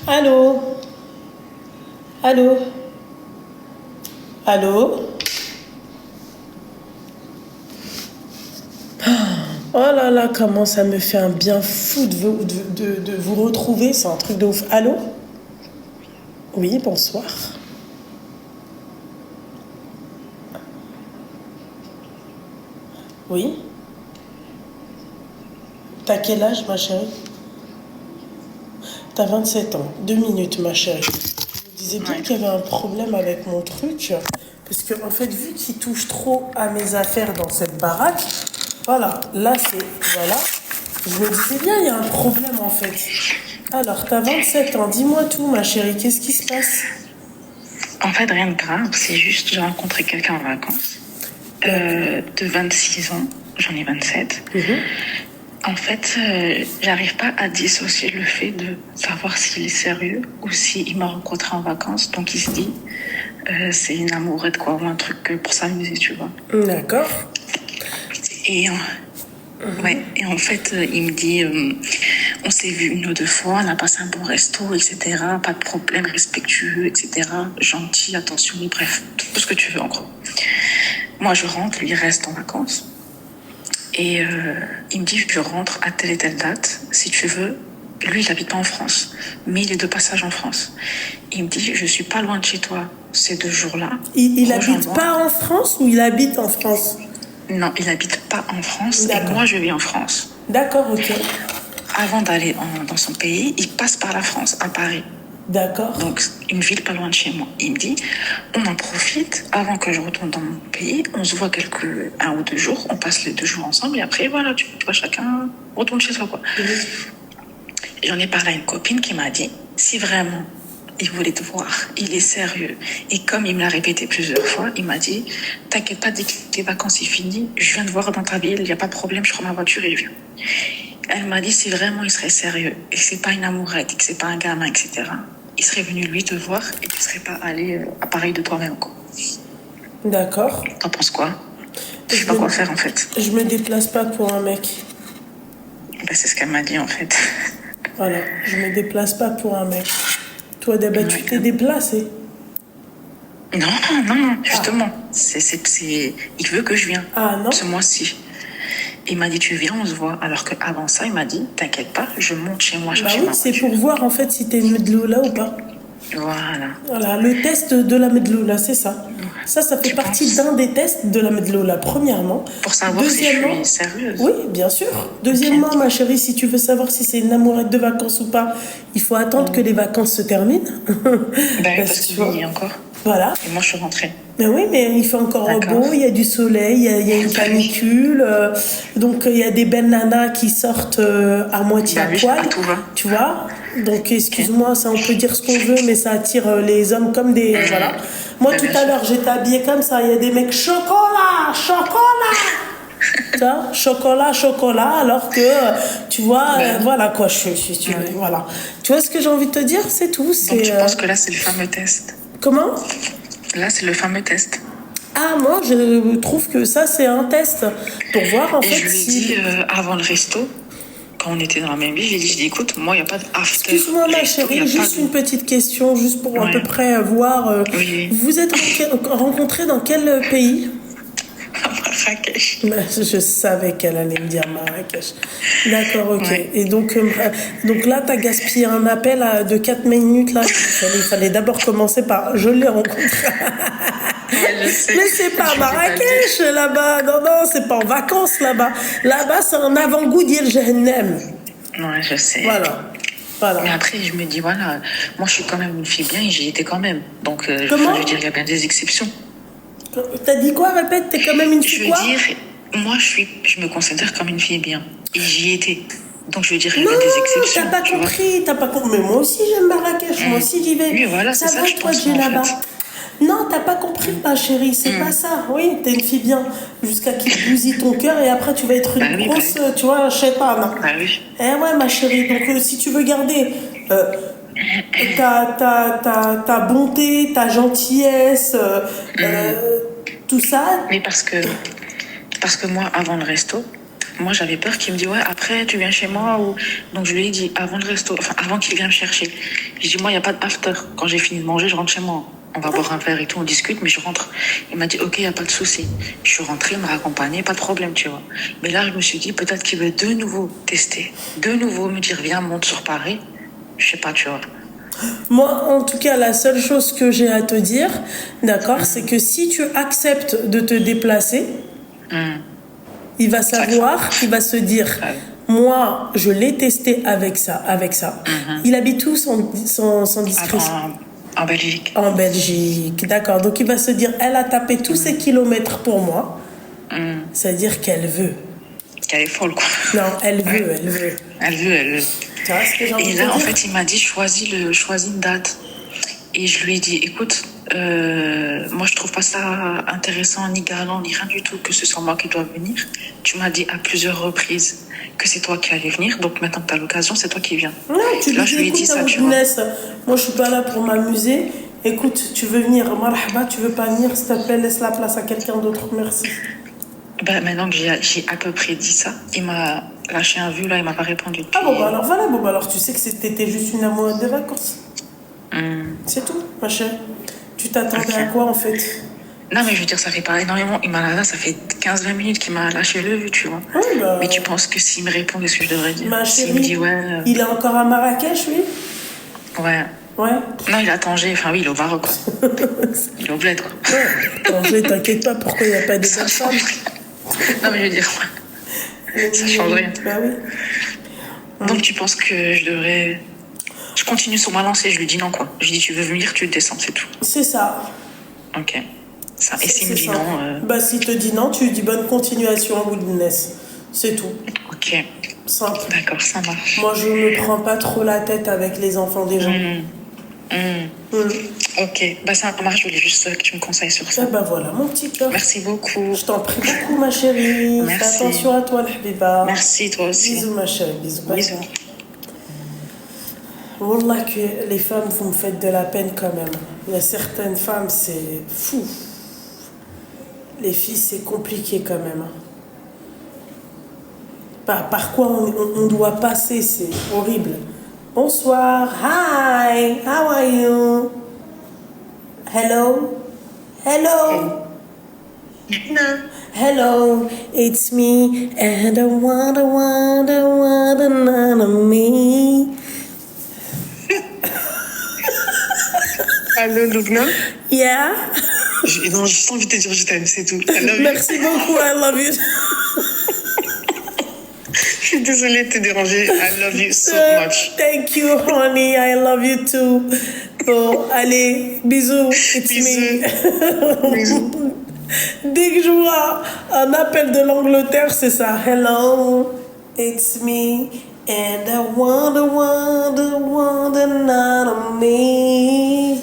Allô? Allô? Allô? Oh là là, comment ça me fait un bien fou de vous retrouver, c'est un truc de ouf. Allô? Oui, bonsoir. Oui? T'as quel âge, ma chérie? T'as 27 ans. 2 minutes, ma chérie. Je me disais bien Ouais. qu'il y avait un problème avec mon truc. Parce que, en fait, vu qu'il touche trop à mes affaires dans cette baraque, voilà, là, c'est. Voilà. Je me disais bien, il y a un problème, en fait. Alors, t'as 27 ans. Dis-moi tout, ma chérie. Qu'est-ce qui se passe? En fait, rien de grave, c'est juste j'ai rencontré quelqu'un en vacances de 26 ans, j'en ai 27. En fait, j'arrive pas à dissocier le fait de savoir s'il est sérieux ou s'il m'a rencontré en vacances. Donc il se dit, c'est une amourette quoi, ou un truc pour s'amuser, tu vois. D'accord. Et, ouais, et en fait, il me dit, on s'est vu une ou deux fois, on a passé un bon resto, etc. Pas de problème, respectueux, etc. Gentil, attentionné, bref, tout ce que tu veux en gros. Moi, je rentre, lui, il reste en vacances. Et il me dit, je rentre à telle et telle date, si tu veux. Lui, il habite pas en France, mais il est de passage en France. Il me dit, je suis pas loin de chez toi ces 2 jours-là. Il habite Rejoins-moi. pas en France ou il habite en France? Non, il habite pas en France et D'accord. moi, je vis en France. D'accord, ok. Avant d'aller dans son pays, il passe par la France, à Paris. D'accord. Donc, une ville pas loin de chez moi. Il me dit, on en profite avant que je retourne dans mon pays. On se voit 1 ou 2 jours. On passe les 2 jours ensemble. Et après, voilà, tu vois, chacun retourne chez soi, quoi. J'en ai parlé à une copine qui m'a dit, si vraiment il voulait te voir, il est sérieux. Et comme il me l'a répété plusieurs fois, il m'a dit, t'inquiète pas, dès que les vacances sont finies, je viens te voir dans ta ville, il n'y a pas de problème, je prends ma voiture et je viens. Elle m'a dit, si vraiment il serait sérieux, et que c'est pas une amourette, et que c'est pas un gamin, etc., il serait venu lui te voir et tu serais pas allé à Paris de toi-même, quoi. D'accord. T'en penses quoi? Je sais pas quoi faire, en fait. Je me déplace pas pour un mec. Ben, c'est ce qu'elle m'a dit, en fait. Voilà, je me déplace pas pour un mec. Toi, d'habitude, tu Ouais. t'es déplacé. Non, justement. Il veut que je vienne. Ah non? Ce mois-ci. Il m'a dit, tu viens, on se voit. Alors qu'avant ça, il m'a dit, t'inquiète pas, je monte chez moi Bah chercher oui, ma c'est voiture. pour voir en fait si t'es une medloula ou pas. Voilà. Voilà, le test de la medloula, c'est ça. Ça fait Tu partie penses? d'un des tests de la medloula, premièrement. Pour savoir si je suis sérieuse. Oui, bien sûr. Deuxièmement, ma chérie, si tu veux savoir si c'est une amourette de vacances ou pas, il faut attendre que les vacances se terminent. Ben, parce qu'il y a encore. Voilà. Et moi, je suis rentrée. Mais oui, mais il fait encore D'accord. beau, il y a du soleil, il y a une canicule. Donc, il y a des belles nanas qui sortent à moitié Bah à oui, poil. à tout va. Tu vois? Donc, excuse-moi, ça, on peut dire ce qu'on veut, mais ça attire les hommes comme des. Voilà. Moi, Bah, tout bien à sûr. l'heure, j'étais habillée comme ça. Il y a des mecs chocolat, chocolat. Tu vois, chocolat, alors que, tu vois, Ben. voilà quoi, Ouais. voilà. Tu vois ce que j'ai envie de te dire? C'est tout. Donc, tu penses que là, c'est le fameux test? Comment? Là, c'est le fameux test. Ah, moi, je trouve que ça, c'est un test pour voir, en Et fait, je lui ai si... dit, avant le resto, quand on était dans la même ville, j'ai dit, écoute, moi, il n'y a pas d'after. Excuse-moi, ma resto, y chérie, a juste pas une petite question, juste pour à Ouais. peu près voir... Oui. Vous êtes rencontrés dans quel pays? À Marrakech. Je savais qu'elle allait me dire Marrakech. D'accord, ok. Ouais. Et donc là, tu as gaspillé un appel de 4 minutes. Là. Il fallait d'abord commencer par je l'ai rencontré. Ouais, je sais. Mais c'est pas Je l'ai pas Marrakech là-bas. Non, c'est pas en vacances là-bas. Là-bas, c'est un avant-goût d'Yel Jahannam. Ouais, je sais. Voilà. Mais après, je me dis, voilà, moi, je suis quand même une fille bien et j'y étais quand même. Donc, Comment? je veux dire, il y a bien des exceptions. T'as dit quoi? Répète, t'es quand même une Je fille veux quoi? dire, moi, je me considère comme une fille bien. Et j'y étais. Donc, je veux dire, il y Non, avait des exceptions. t'as pas tu vois. compris, t'as pas compris. Mais moi aussi j'aime Marrakech, moi aussi j'y vais. Oui, voilà, c'est ça que je toi pense, tu es moi, en là-bas. fait. Non, t'as pas compris, ma chérie, c'est pas ça. Oui, t'es une fille bien, jusqu'à qu'il bousille ton cœur et après tu vas être une Bah oui, grosse, bah tu vois, chétane. Bah oui. Eh ouais, ma chérie, donc si tu veux garder ta bonté, ta gentillesse, tout ça, Mais parce que moi, avant le resto, moi, j'avais peur qu'il me dise, ouais, après, tu viens chez moi. Ou... Donc, je lui ai dit, avant le resto, enfin, avant qu'il vienne me chercher, j'ai dit, moi, il n'y a pas d'after. Quand j'ai fini de manger, je rentre chez moi. On va boire un verre et tout, on discute, mais je rentre. Il m'a dit, ok, il n'y a pas de souci. Je suis rentrée, il m'a raccompagnée, pas de problème, tu vois. Mais là, je me suis dit, peut-être qu'il veut de nouveau tester, de nouveau me dire, viens, monte sur Paris. Je sais pas, tu vois. Moi, en tout cas, la seule chose que j'ai à te dire, d'accord, c'est que si tu acceptes de te déplacer, il va savoir, il va se dire, moi, je l'ai testé avec ça. Il habite où sans discrétion? En Belgique. En Belgique, d'accord. Donc il va se dire, elle a tapé tous ces kilomètres pour moi. C'est-à-dire qu'elle veut. Qu'elle est folle, quoi. Non, elle veut, elle veut. Elle veut. Tu vois ce que j'ai envie Et de là, te en dire? fait, il m'a dit, choisis une date. Et je lui ai dit, écoute, moi, je trouve pas ça intéressant, ni galant, ni rien du tout, que ce soit moi qui dois venir. Tu m'as dit à plusieurs reprises que c'est toi qui allais venir, donc maintenant que tu as l'occasion, c'est toi qui viens. Non, tu Là, lui je dis, lui ai dit écoute, ça, tu vois. moi je suis pas là pour m'amuser. Écoute, tu veux venir, marhaba, tu veux pas venir, s'il te plaît, laisse la place à quelqu'un d'autre, merci. Ben, maintenant que j'ai à peu près dit ça, il m'a lâché un vu, là, il m'a pas répondu. Ah bon, bah alors voilà, bon, bah alors tu sais que c'était juste une amoureuse de vacances. C'est tout, ma chère. Tu t'attendais à quoi en fait? Non, mais je veux dire, ça fait pas énormément. Là, ça fait 15-20 minutes qu'il m'a lâché le vu, tu vois. Oui, bah, Mais tu penses que s'il me répond, qu'est-ce que je devrais dire? ma S'il me chérie, dit, ouais. il est encore à Marrakech, oui? Ouais. Ouais. Non, il a Tanger. Enfin, oui, il est au Maroc, quoi. Il est au bled, quoi. Tanger, t'inquiète pas, pourquoi il n'y a pas des bonnes femmes? Non, mais je veux dire, ça change rien. Bah oui. Donc, tu penses que je devrais. Je continue sur ma lancée, je lui dis non, quoi. Je lui dis, tu veux venir, tu descends, c'est tout. C'est ça. Ok. Ça. Et s'il me dit ça. non. Bah, s'il te dit non, tu lui dis bonne continuation, Woodness. C'est tout. Ok. Simple. D'accord, ça marche. Moi, je me prends pas trop la tête avec les enfants des gens. Ok, bah ça marche, je voulais juste que tu me conseilles sur ça. Ah bah voilà, mon petit cœur. Merci beaucoup. Je t'en prie beaucoup, ma chérie. Merci. Fais attention à toi, le Habiba. Merci, toi aussi. Bisous, ma chérie. Bisous. Bye. Bisous. Wallah que les femmes, vous me faites de la peine quand même. Il y a certaines femmes, c'est fou. Les filles, c'est compliqué quand même. Par quoi on doit passer, c'est horrible. Bonsoir. Hi. How are you? Hello. Hello. Hello. It's me and I wonder me. Allô, Loubna? Yeah. Non, j'ai juste envie de te dire je t'aime, c'est tout. I love you. Merci beaucoup, I love you. Je suis désolée de te déranger. I love you so much. Thank you, honey. I love you too. Bon, allez, bisous. It's me. Bisous. Dès que je vois un appel de l'Angleterre, c'est ça. Hello, it's me. And I wonder not on me.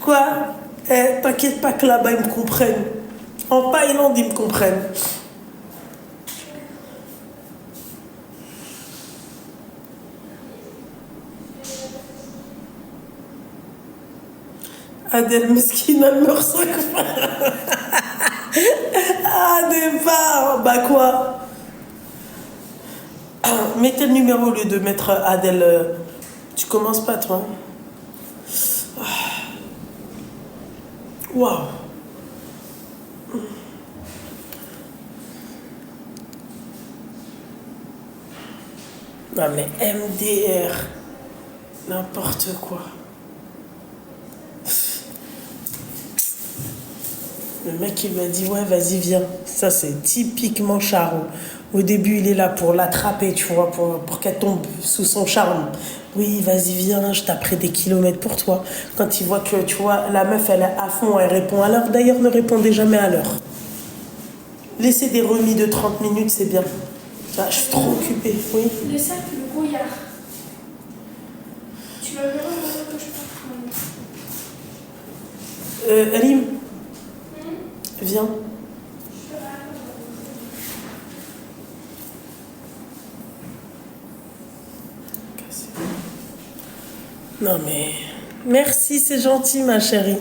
Quoi? T'inquiète pas que là-bas, ils me comprennent. En Thaïlande, ils me comprennent. Adèle Mesquine, elle meurt 5 fois. Ah, départ. Bah quoi? Mettez le numéro au lieu de mettre Adèle. Tu commences pas, toi? Waouh. Non mais MDR. N'importe quoi. Le mec, il m'a dit, ouais, vas-y, viens. Ça, c'est typiquement Charo. Au début, il est là pour l'attraper, tu vois, pour qu'elle tombe sous son charme. Oui, vas-y, viens, je taperai des kilomètres pour toi. Quand il voit que, tu vois, la meuf, elle est à fond, elle répond à l'heure. D'ailleurs, ne répondez jamais à l'heure. Laissez des remis de 30 minutes, c'est bien. Ah, je suis trop occupée, oui. Le sac, le brouillard. Tu vas verras que je peux prendre. Rim, viens. Non mais... Merci, c'est gentil, ma chérie.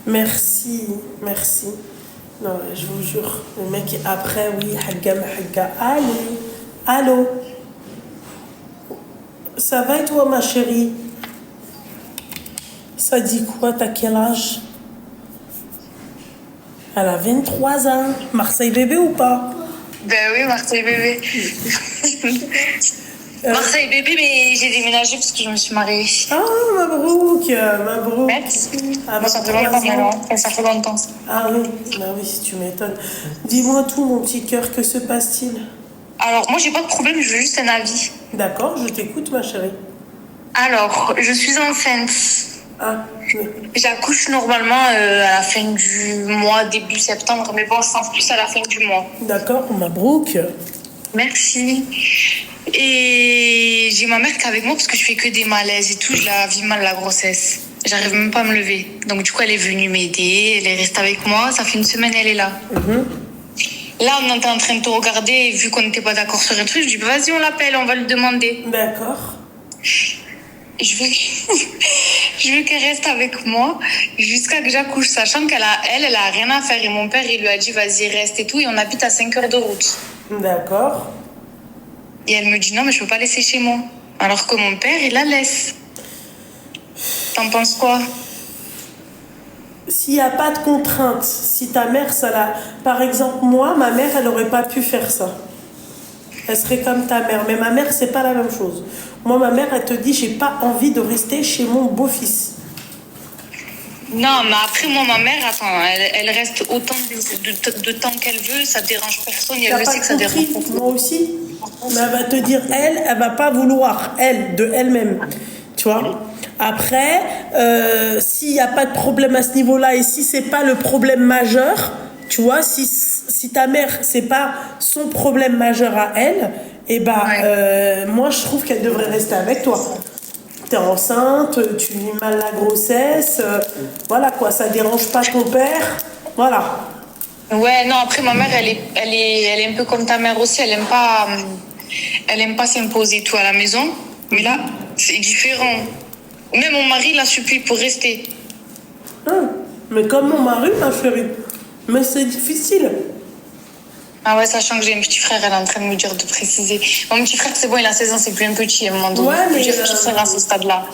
Merci, merci. Non, je vous jure. Le mec, après, oui, Hagga, Hagga. Allô? Allô? Ça va et toi, ma chérie? Ça dit quoi? T'as quel âge? Elle a 23 ans. Marseille bébé ou pas? Ben oui, Marseille bébé. Marseille bébé, mais j'ai déménagé parce que je me suis mariée. Ah, Mabrouk, Mabrouk. Merci. Ah, Moi, ça fait longtemps maintenant. Ça fait longtemps. Ah oui, bah oui, si tu m'étonnes. Dis-moi tout, mon petit cœur, que se passe-t-il? Alors, moi, j'ai pas de problème, je veux juste un avis. D'accord, je t'écoute, ma chérie. Alors, je suis enceinte. Ah, oui. J'accouche normalement à la fin du mois, début septembre, mais bon, je pense plus à la fin du mois. D'accord, Mabrouk. Merci. Et j'ai ma mère qui est avec moi parce que je fais que des malaises et tout. Je la vis mal la grossesse. J'arrive même pas à me lever. Donc du coup, elle est venue m'aider. Elle est restée avec moi. Ça fait une semaine, elle est là. Là, on était en train de te regarder. Et vu qu'on n'était pas d'accord sur un truc, je dis vas-y, on l'appelle, on va lui demander. D'accord. Et je veux, je veux qu'elle reste avec moi jusqu'à que j'accouche, sachant qu'elle a rien à faire. Et mon père, il lui a dit vas-y, reste et tout. Et on habite à 5 heures de route. D'accord. Et elle me dit non, mais je peux pas laisser chez moi. Alors que mon père, il la laisse. T'en penses quoi? S'il n'y a pas de contrainte, si ta mère, ça l'a... Par exemple, moi, ma mère, elle n'aurait pas pu faire ça. Elle serait comme ta mère. Mais ma mère, c'est pas la même chose. Moi, ma mère, elle te dit, j'ai pas envie de rester chez mon beau-fils. Non, mais après, moi, ma mère, attends, elle reste autant de temps qu'elle veut, ça dérange personne, et elle le sait que ça dérange personne. Moi aussi. Mais elle va te dire, elle va pas vouloir, elle, de elle-même. Tu vois? Après, s'il n'y a pas de problème à ce niveau-là, et si c'est pas le problème majeur, tu vois, si ta mère, c'est pas son problème majeur à elle, et moi, je trouve qu'elle devrait rester avec toi. T'es enceinte, tu vis mal la grossesse, voilà quoi, ça dérange pas ton père, voilà. Ouais, non, après, ma mère, elle est un peu comme ta mère aussi, elle aime pas s'imposer tout à la maison, mais là, c'est différent. Même mon mari l'a supplié pour rester. Mais comme mon mari, ma chérie, mais c'est difficile. Ah ouais, sachant que j'ai un petit frère, elle est en train de me dire de préciser. Mon petit frère, c'est bon, il a 16 ans, c'est plus un petit à un moment donné. Ouais, mais J'ai un petit frère à ce stade-là.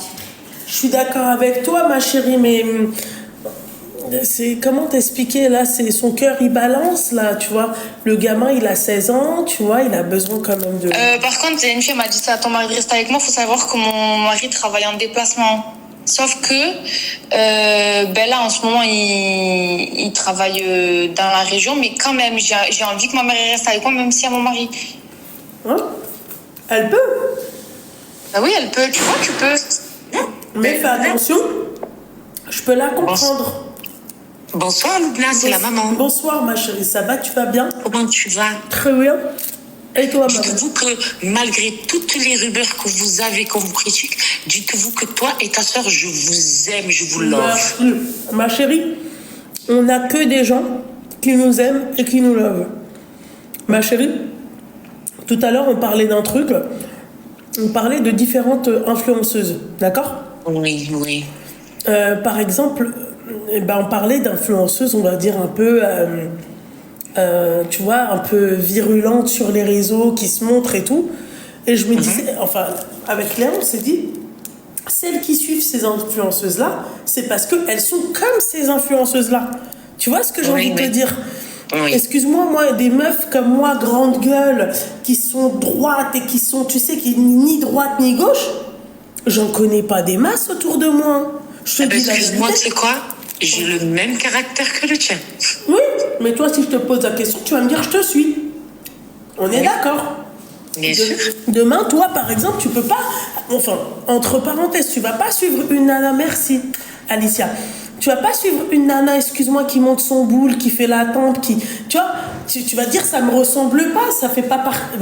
Je suis d'accord avec toi, ma chérie, mais c'est comment t'expliquer là, c'est son cœur il balance là, tu vois. Le gamin il a 16 ans, tu vois, il a besoin quand même de. Par contre, une fille m'a dit ça à ton mari de rester avec moi. Faut savoir que mon mari travaille en déplacement. Sauf que là en ce moment il travaille dans la région, mais quand même j'ai envie que ma mère reste avec moi, même si y a mon mari. Hein? Elle peut. Bah oui, elle peut. Tu vois, tu peux. Mais fais attention, je peux la comprendre. Bonsoir Loubna, c'est la maman. Bonsoir ma chérie, ça va, tu vas bien? Comment tu vas? Très bien. Et toi, maman? Dites-vous que malgré toutes les rumeurs que vous avez, qu'on vous critique, dites-vous que toi et ta soeur, je vous aime, je vous love. Merci. Ma chérie, on n'a que des gens qui nous aiment et qui nous love. Ma chérie, tout à l'heure on parlait d'un truc, on parlait de différentes influenceuses, d'accord? Oui, oui. Par exemple, on parlait d'influenceuses, on va dire un peu, tu vois, un peu virulentes sur les réseaux, qui se montrent et tout. Et je me disais, enfin, avec Léa, on s'est dit, celles qui suivent ces influenceuses-là, c'est parce qu'elles sont comme ces influenceuses-là. Tu vois ce que j'ai envie de te dire? Oui. Excuse-moi, moi, des meufs comme moi, grande gueule, qui sont droites et qui sont, tu sais, qui ni droite ni gauche, j'en connais pas des masses autour de moi. Je te dis la Excuse-moi, vérité. tu sais quoi? J'ai le même caractère que le tien. Oui, mais toi, si je te pose la question, tu vas me dire je te suis. On est d'accord. Bien sûr. Demain, toi, par exemple, tu peux pas. Enfin, entre parenthèses, tu vas pas suivre une nana. Merci, Alicia. Tu vas pas suivre une nana, excuse-moi, qui monte son boule, qui fait la tente, qui. Tu vois, tu vas dire ça me ressemble pas, ça fait pas partie.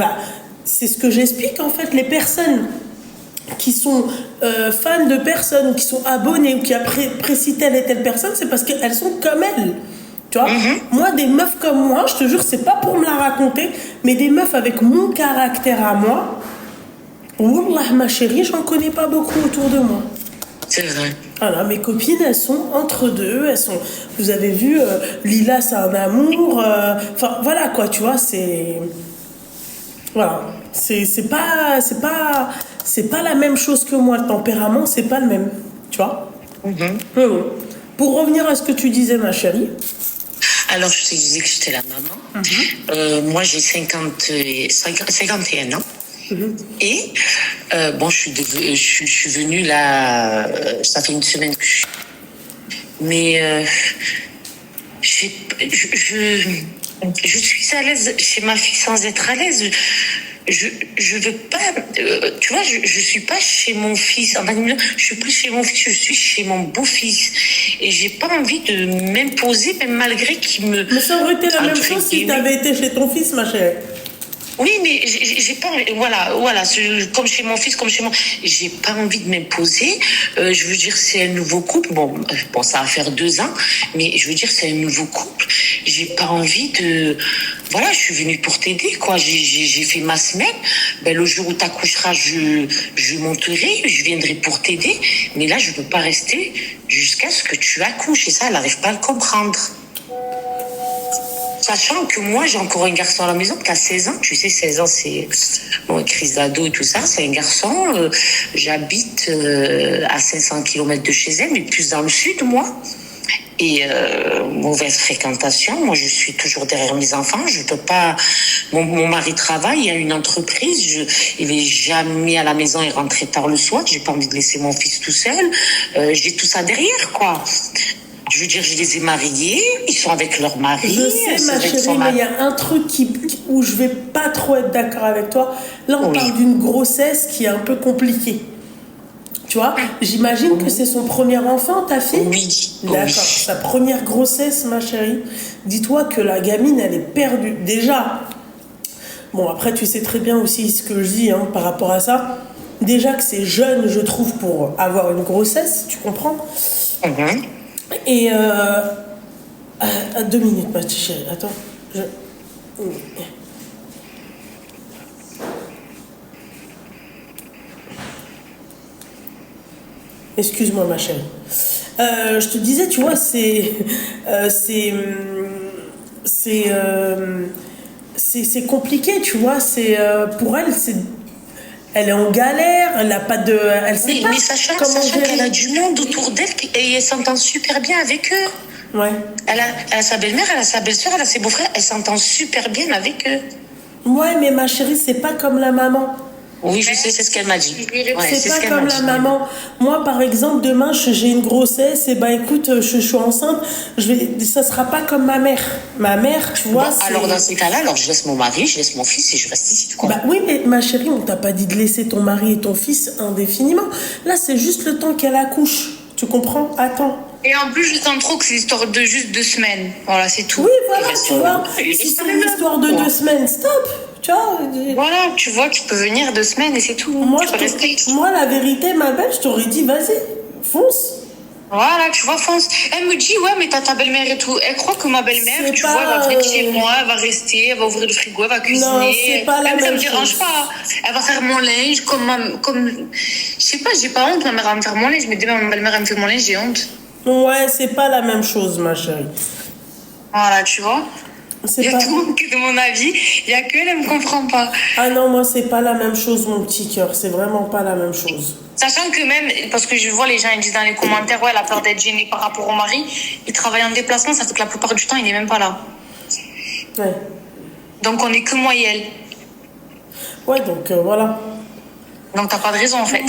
C'est ce que j'explique en fait, les personnes qui sont fans de personnes ou qui sont abonnés ou qui apprécient telle et telle personne, c'est parce qu'elles sont comme elles. Tu vois, moi, des meufs comme moi, je te jure, c'est pas pour me la raconter, mais des meufs avec mon caractère à moi, wallah, ma chérie, j'en connais pas beaucoup autour de moi. C'est vrai. Voilà, mes copines, elles sont entre deux, vous avez vu, Lila, c'est un amour, enfin, voilà, quoi, tu vois, voilà, c'est pas la même chose que moi, le tempérament, c'est pas le même, tu vois. Mais bon. Pour revenir à ce que tu disais, ma chérie. Alors, je te disais que j'étais la maman. Moi, j'ai 51 ans. Et bon, je suis venue là, ça fait une semaine que je suis. Mais je suis à l'aise chez ma fille sans être à l'aise. Je veux pas, tu vois, je suis pas chez mon fils. En fait, je suis plus chez mon fils, je suis chez mon beau-fils. Et j'ai pas envie de m'imposer, même malgré qu'il me. Mais ça aurait été la même chose si tu avais été chez ton fils, ma chérie. Oui, mais j'ai pas, voilà, comme chez mon fils, comme chez moi, j'ai pas envie de m'imposer. Je veux dire, c'est un nouveau couple. Bon, ça va faire 2 ans, mais je veux dire, c'est un nouveau couple. J'ai pas envie de, voilà, je suis venue pour t'aider, quoi. J'ai fait ma semaine. Ben, le jour où t'accoucheras, je monterai, je viendrai pour t'aider. Mais là, je peux pas rester jusqu'à ce que tu accouches. Et ça, elle n'arrive pas à le comprendre. Sachant que moi, j'ai encore un garçon à la maison qui a 16 ans. Tu sais, 16 ans, c'est bon, crise d'ado et tout ça. C'est un garçon. J'habite à 500 km de chez elle, mais plus dans le sud, moi. Et mauvaise fréquentation. Moi, je suis toujours derrière mes enfants. Je peux pas. Mon mari travaille, il a une entreprise. Il est jamais à la maison et rentré tard le soir. J'ai pas envie de laisser mon fils tout seul. J'ai tout ça derrière, quoi. Je veux dire, je les ai mariés, ils sont avec leur mari. Je sais, ma chérie, mais il y a un truc où je vais pas trop être d'accord avec toi. Là, on parle d'une grossesse qui est un peu compliquée. Tu vois, j'imagine que c'est son premier enfant, ta fille. Oui. D'accord, sa première grossesse, ma chérie. Dis-toi que la gamine, elle est perdue. Déjà, bon, après, tu sais très bien aussi ce que je dis par rapport à ça. Déjà que c'est jeune, je trouve, pour avoir une grossesse, tu comprends? Et 2 minutes, ma petite chérie. Attends. Excuse-moi, ma chérie. Je te disais, tu vois, c'est compliqué, tu vois. Pour elle, elle est en galère, elle n'a pas de. Elle sait pas mais sachant qu'elle a du monde autour d'elle et elle s'entend super bien avec eux. Ouais. Elle a sa belle-mère, elle a sa belle-soeur, elle a ses beaux-frères, elle s'entend super bien avec eux. Ouais, mais ma chérie, c'est pas comme la maman. Oui, je sais, c'est ce qu'elle m'a dit. C'est pas comme la maman. Moi, par exemple, demain, j'ai une grossesse, et écoute, je suis enceinte, ça sera pas comme ma mère. Ma mère, tu vois. Alors, dans ces cas-là, je laisse mon mari, je laisse mon fils et je reste ici. Quoi. Oui, mais ma chérie, on t'a pas dit de laisser ton mari et ton fils indéfiniment. Là, c'est juste le temps qu'elle accouche. Tu comprends? Attends. Et en plus, je sens trop que c'est l'histoire de juste 2 semaines. Voilà, c'est tout. Oui, voilà, tu vois. Si c'est une histoire de 2 semaines, stop. Tu vois. Voilà, tu vois, tu peux venir 2 semaines et c'est tout. Moi, Moi, la vérité, ma belle, je t'aurais dit, vas-y, fonce. Voilà, tu vois, fonce. Elle me dit, ouais, mais t'as ta belle-mère et tout. Elle croit que ma belle-mère, tu vois, elle va venir chez moi, elle va rester, elle va ouvrir le frigo, elle va cuisiner. Non, c'est pas la même chose. Ça me dérange pas. Elle va faire mon linge comme... Je sais pas, j'ai pas honte, ma mère va me faire mon linge, mais demain, ma belle-mère, elle me fait mon linge, j'ai honte. Ouais, c'est pas la même chose, ma chérie. Voilà, tu vois. Il y a pas... tout que de mon avis, il y a que elle me comprend pas. Ah non, moi, c'est pas la même chose, mon petit cœur. C'est vraiment pas la même chose. Sachant que même, parce que je vois les gens, ils disent dans les commentaires, ouais, elle a peur d'être gênée par rapport au mari. Il travaille en déplacement, ça fait que la plupart du temps, il n'est même pas là. Ouais. Donc, on est que moi et elle. Ouais, donc voilà. Donc, t'as pas de raison, en fait.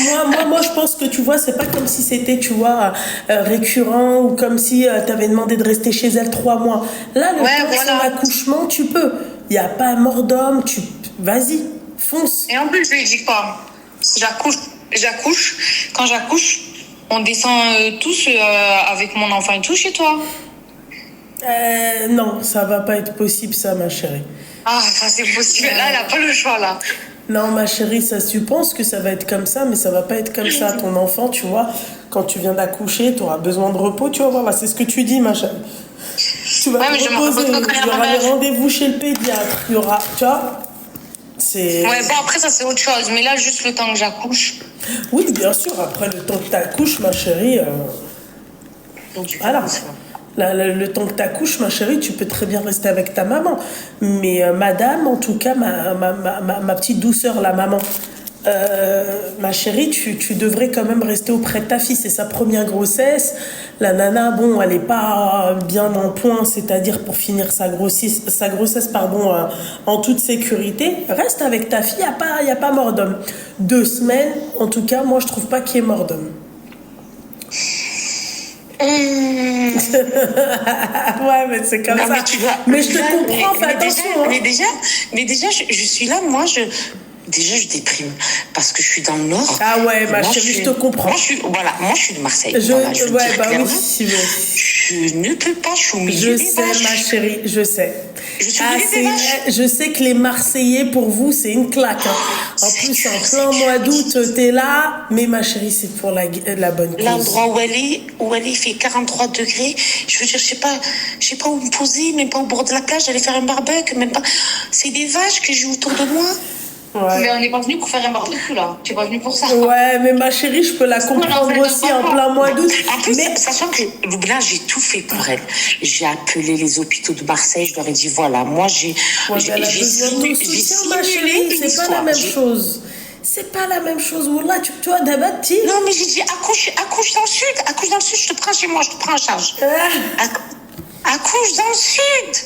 Moi, je pense que, tu vois, c'est pas comme si c'était, tu vois, récurrent ou comme si t'avais demandé de rester chez elle 3 mois. Là, le temps de son accouchement, tu peux. Il n'y a pas mort d'homme, vas-y, fonce. Et en plus, je lui dis pas. J'accouche. Quand j'accouche, on descend tous avec mon enfant et tout chez toi. Non, ça va pas être possible, ça, ma chérie. Ah, ça c'est possible. Là, elle a pas le choix, là. Non, ma chérie, tu penses que ça va être comme ça, mais ça va pas être comme ça. Ton enfant, tu vois, quand tu viens d'accoucher, tu auras besoin de repos, tu vas voir, c'est ce que tu dis, ma chérie. Tu vas te reposer, il y aura des rendez-vous chez le pédiatre, il y aura, tu vois, C'est... Ouais, bon, après, ça, c'est autre chose. Mais là, juste le temps que j'accouche. Oui, bien sûr, après le temps que t'accouches, ma chérie, voilà. Le temps que t'accouches, ma chérie, tu peux très bien rester avec ta maman. Mais madame, en tout cas, ma petite douceur, la maman, ma chérie, tu devrais quand même rester auprès de ta fille. C'est sa première grossesse. La nana, bon, elle n'est pas bien en point, c'est-à-dire pour finir sa grossesse en toute sécurité. Reste avec ta fille, il n'y a pas mort d'homme. 2 semaines, en tout cas, moi, je trouve pas qu'il y ait mort d'homme. Ouais, mais c'est comme Non, ça. Mais je te comprends, fais attention. Mais déjà, je suis là, déjà, je déprime parce que je suis dans le Nord. Ah ouais, ma chérie, je te comprends. Moi, je suis de Marseille. Ouais, bah clairement, oui. Je ne peux pas, je suis au milieu Je des sais, vaches. ma chérie, je sais. Je suis au milieu des vaches. Je sais que les Marseillais, pour vous, c'est une claque. Hein. En plus, en plein mois d'août, t'es là. Mais ma chérie, c'est pour la bonne cause. L'endroit où elle est, il fait 43 degrés. Je veux dire, je sais pas où me poser, même pas au bord de la plage, aller faire un barbecue, même pas. C'est des vaches que j'ai autour de moi. Ouais. Mais on n'est pas venu pour faire un barbecue, là. Tu n'es pas venu pour ça. Ouais, mais ma chérie, je peux la comprendre aussi en plein mois d'août. En plus, Mais sachant que là, j'ai tout fait pour elle. J'ai appelé les hôpitaux de Marseille, je leur ai dit, voilà, moi, ouais, mais elle a besoin de ton soutien, ma chérie, c'est pas la même chose. C'est pas la même chose. Wallah, tu vois, d'abord, non, mais j'ai dit, accouche dans le sud, je te prends chez moi, je te prends en charge. Accouche dans le sud.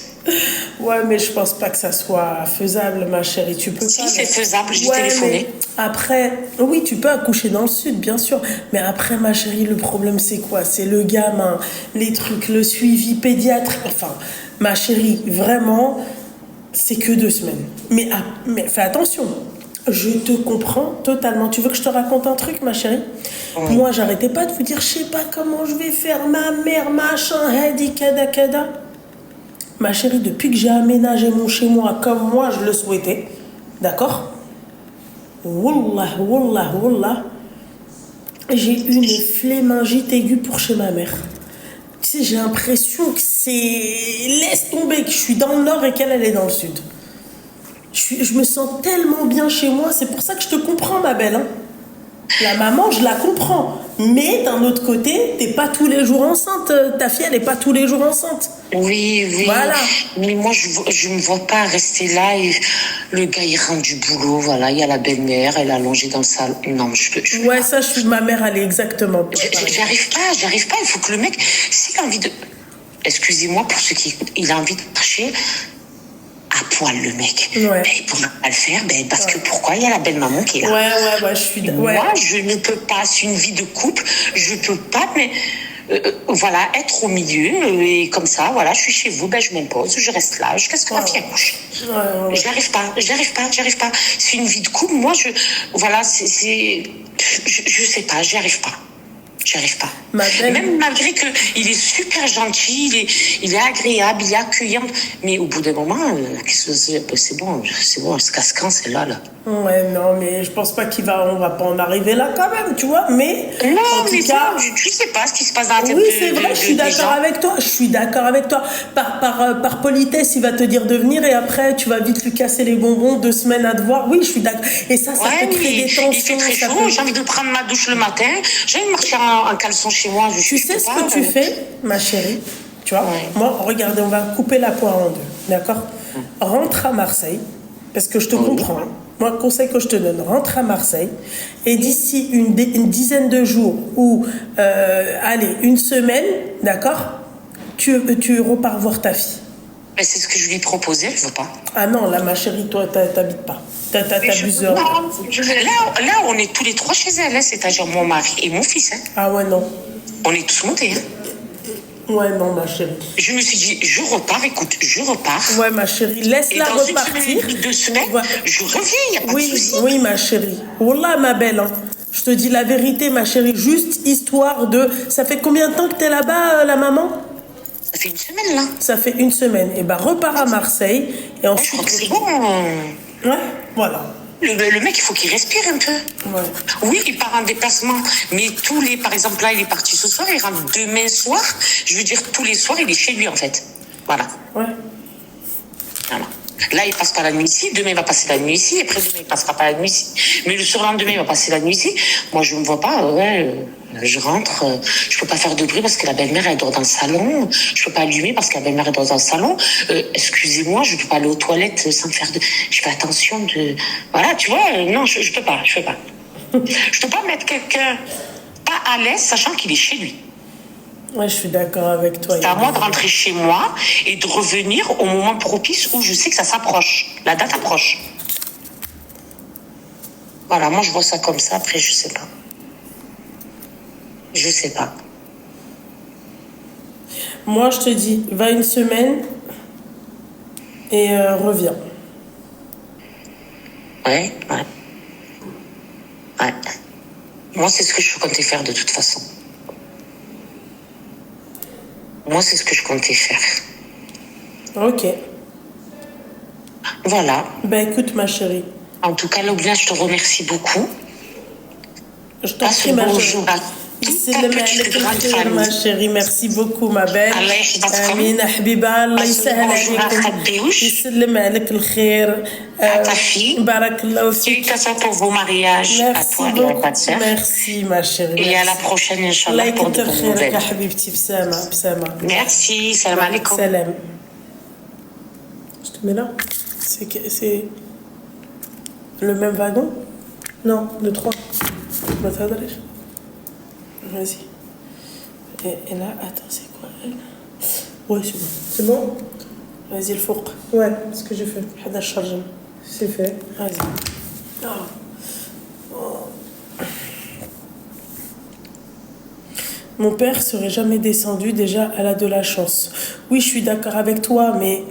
Ouais, mais je pense pas que ça soit faisable, ma chérie. Tu peux si pas. c'est faisable, j'ai téléphoné. Après, oui, tu peux accoucher dans le sud, bien sûr. Mais après, ma chérie, le problème, c'est quoi? C'est le gamin, les trucs, le suivi pédiatrique. Enfin, ma chérie, vraiment, c'est que 2 semaines. Mais fais attention. Je te comprends totalement. Tu veux que je te raconte un truc, ma chérie? Oui. Moi, j'arrêtais pas de vous dire, je sais pas comment je vais faire, ma mère, machin, hadi, kada. Ma chérie, depuis que j'ai aménagé mon chez-moi comme moi je le souhaitais, d'accord? Wallah, j'ai une flémingite aiguë pour chez ma mère. Tu sais, j'ai l'impression que c'est... Laisse tomber que je suis dans le nord et qu'elle est dans le sud. Je me sens tellement bien chez moi, c'est pour ça que je te comprends, ma belle. Hein. La maman, je la comprends. Mais d'un autre côté, t'es pas tous les jours enceinte. Ta fille, elle est pas tous les jours enceinte. Oui. Voilà. Mais moi, je me vois pas rester là et le gars, il rentre du boulot. Voilà, il y a la belle-mère, elle est allongée dans le salon. Non, je peux ouais, pas. ça, ma mère, elle est exactement. J'arrive pas. Il faut que le mec, s'il a envie de... Excusez-moi pour ceux qui... Il a envie de marcher... à poil le mec. Ouais. Ben, il pourra pas le faire, parce que pourquoi? Il y a la belle maman qui est là. Ouais, je suis d'accord. Moi, je ne peux pas, c'est une vie de couple, je peux pas, mais voilà, être au milieu et comme ça, voilà, je suis chez vous, je m'impose, je reste là jusqu'à ce que ma fille accouche. Ouais. J'arrive pas. C'est une vie de couple, moi, je sais pas, j'y arrive pas. Même malgré qu'il est super gentil, il est agréable, il est accueillant. Mais au bout d'un moment, c'est bon, elle se casse quand celle-là. Ouais, non, mais je pense pas on va pas en arriver là quand même, tu vois. Mais non, en tout cas, tu sais pas ce qui se passe dans la tête. Oui, c'est vrai, je suis d'accord avec toi. Par politesse, il va te dire de venir et après, tu vas vite lui casser les bonbons, 2 semaines à te voir. Oui, je suis d'accord. Et ça peut créer des tensions. Il fait très chaud, j'ai envie de prendre ma douche le matin, j'ai envie de marcher en caleçon chez moi. Tu sais ce que tu fais, ma chérie? Tu vois, moi, regardez, on va couper la poire en 2, d'accord? Rentre à Marseille, parce que je te comprends. Moi, le conseil que je te donne, rentre à Marseille et d'ici une dizaine de jours ou, allez, 1 semaine, d'accord, tu repars voir ta fille. Mais c'est ce que je lui ai proposé, elle ne veut pas. Ah non, là, ma chérie, toi, t'habites pas. T'abuses. Là, on est tous les 3 chez elle, hein, c'est-à-dire mon mari et mon fils. Hein. Ah ouais, non. On est tous montés. Hein. Ouais, non, ma chérie. Je me suis dit, je repars. Ouais, ma chérie, laisse-la repartir. 2 semaines, je reviens, il n'y a pas de souci. Oui, ma chérie. Wallah, ma belle. Hein. Je te dis la vérité, ma chérie. Juste histoire de... Ça fait combien de temps que t'es là-bas, la maman? Ça fait 1 semaine, là. Ça fait 1 semaine. Et repars à Marseille. Et ensuite... je crois que c'est bon. Ouais, voilà. Le mec, il faut qu'il respire un peu. Ouais. Oui, il part en déplacement, mais par exemple, là, il est parti ce soir, il rentre demain soir. Je veux dire, tous les soirs, il est chez lui, en fait. Voilà. Ouais. Voilà. Là, il passe pas la nuit ici, demain il va passer la nuit ici, et après demain il passera pas la nuit ici. Mais le surlendemain il va passer la nuit ici. Moi, je me vois pas, je rentre, je peux pas faire de bruit parce que la belle-mère elle dort dans le salon, je peux pas allumer parce que la belle-mère elle dort dans le salon. Excusez-moi, je peux pas aller aux toilettes sans faire de... Je fais attention de... Voilà, tu vois, non, je peux pas. Je peux pas mettre quelqu'un pas à l'aise, sachant qu'il est chez lui. Ouais, je suis d'accord avec toi. C'est à moi de rentrer chez moi et de revenir au moment propice où je sais que ça s'approche. La date approche. Voilà, moi je vois ça comme ça. Après, je sais pas. Moi, je te dis, va une semaine et reviens. Ouais. Moi, c'est ce que je comptais faire de toute façon. Ok. Voilà. Ben écoute, ma chérie. En tout cas, Lobna, je te remercie beaucoup. Je t'en Passe prie, un ma bon chérie. jour à toute ta petite grande famille. ma chérie, merci beaucoup ma belle. الله يحفظكم. امين حبيبه الله يسهل bonjour à عليكم Khadeuch. يسلم عليك الخير À ta fille. بارك الله فيك. Félicitations pour vos mariages à Merci toi et à ta beaucoup. sœur. Merci ma chérie. Et à la merci. prochaine, الله Inch'Allah, pour de يكتر bonnes خيرك يا nouvelles. حبيبتي بسامة Merci, salam alaikum. Salam. Je te mets là. C'est le même wagon? Non, le 3. ما تهضريش. Vas-y. Et là, attends, c'est quoi elle? Ouais, c'est bon. C'est bon? Vas-y, le four. Ouais, ce que j'ai fait. هذا الشرجم. C'est fait. Vas-y. Mon père serait jamais descendu, déjà, elle a de la chance. Oui, je suis d'accord avec toi, mais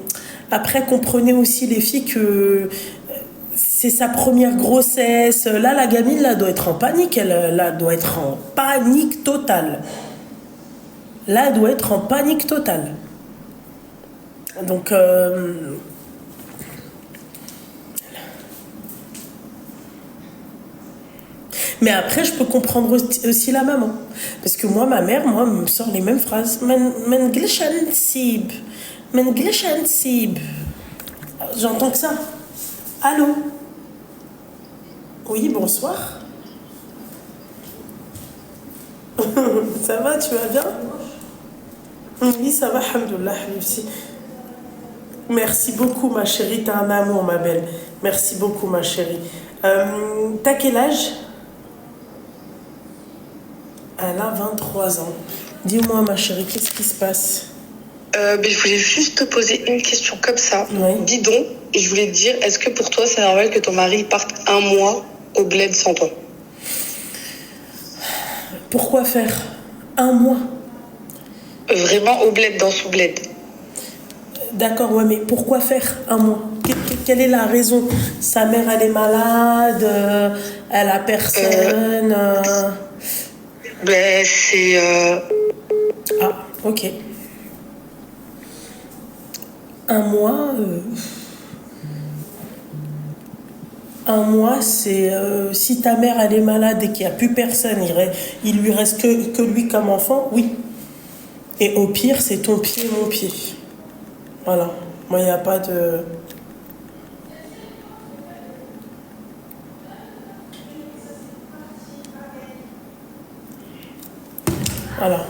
après, comprenez aussi les filles que c'est sa première grossesse. Là, la gamine, là, doit être en panique. Elle doit être en panique totale. Là, elle doit être en panique totale. Donc, mais après, je peux comprendre aussi la maman. Parce que moi, ma mère, me sort les mêmes phrases. Men glishan sib. Men glishan sib. J'entends que ça. Allô? Oui, bonsoir. Ça va, tu vas bien? Oui, ça va, alhamdoulilah, habibti. Merci beaucoup, ma chérie. T'as un amour, ma belle. Merci beaucoup, ma chérie. T'as quel âge? Elle a 23 ans. Dis-moi, ma chérie, qu'est-ce qui se passe? Je voulais juste te poser une question comme ça. Oui. Dis donc, et je voulais te dire, est-ce que pour toi, c'est normal que ton mari parte un mois au bled sans toi? Pourquoi faire un mois? Vraiment au bled, dans son bled. D'accord, ouais, mais pourquoi faire un mois? Quelle est la raison? Sa mère, elle est malade, elle a personne. C'est... Ah, ok. Un mois, c'est si ta mère elle est malade et qu'il n'y a plus personne, il lui reste que lui comme enfant, oui. Et au pire, c'est ton pied, mon pied. Voilà. Moi, il n'y a pas de... Voilà.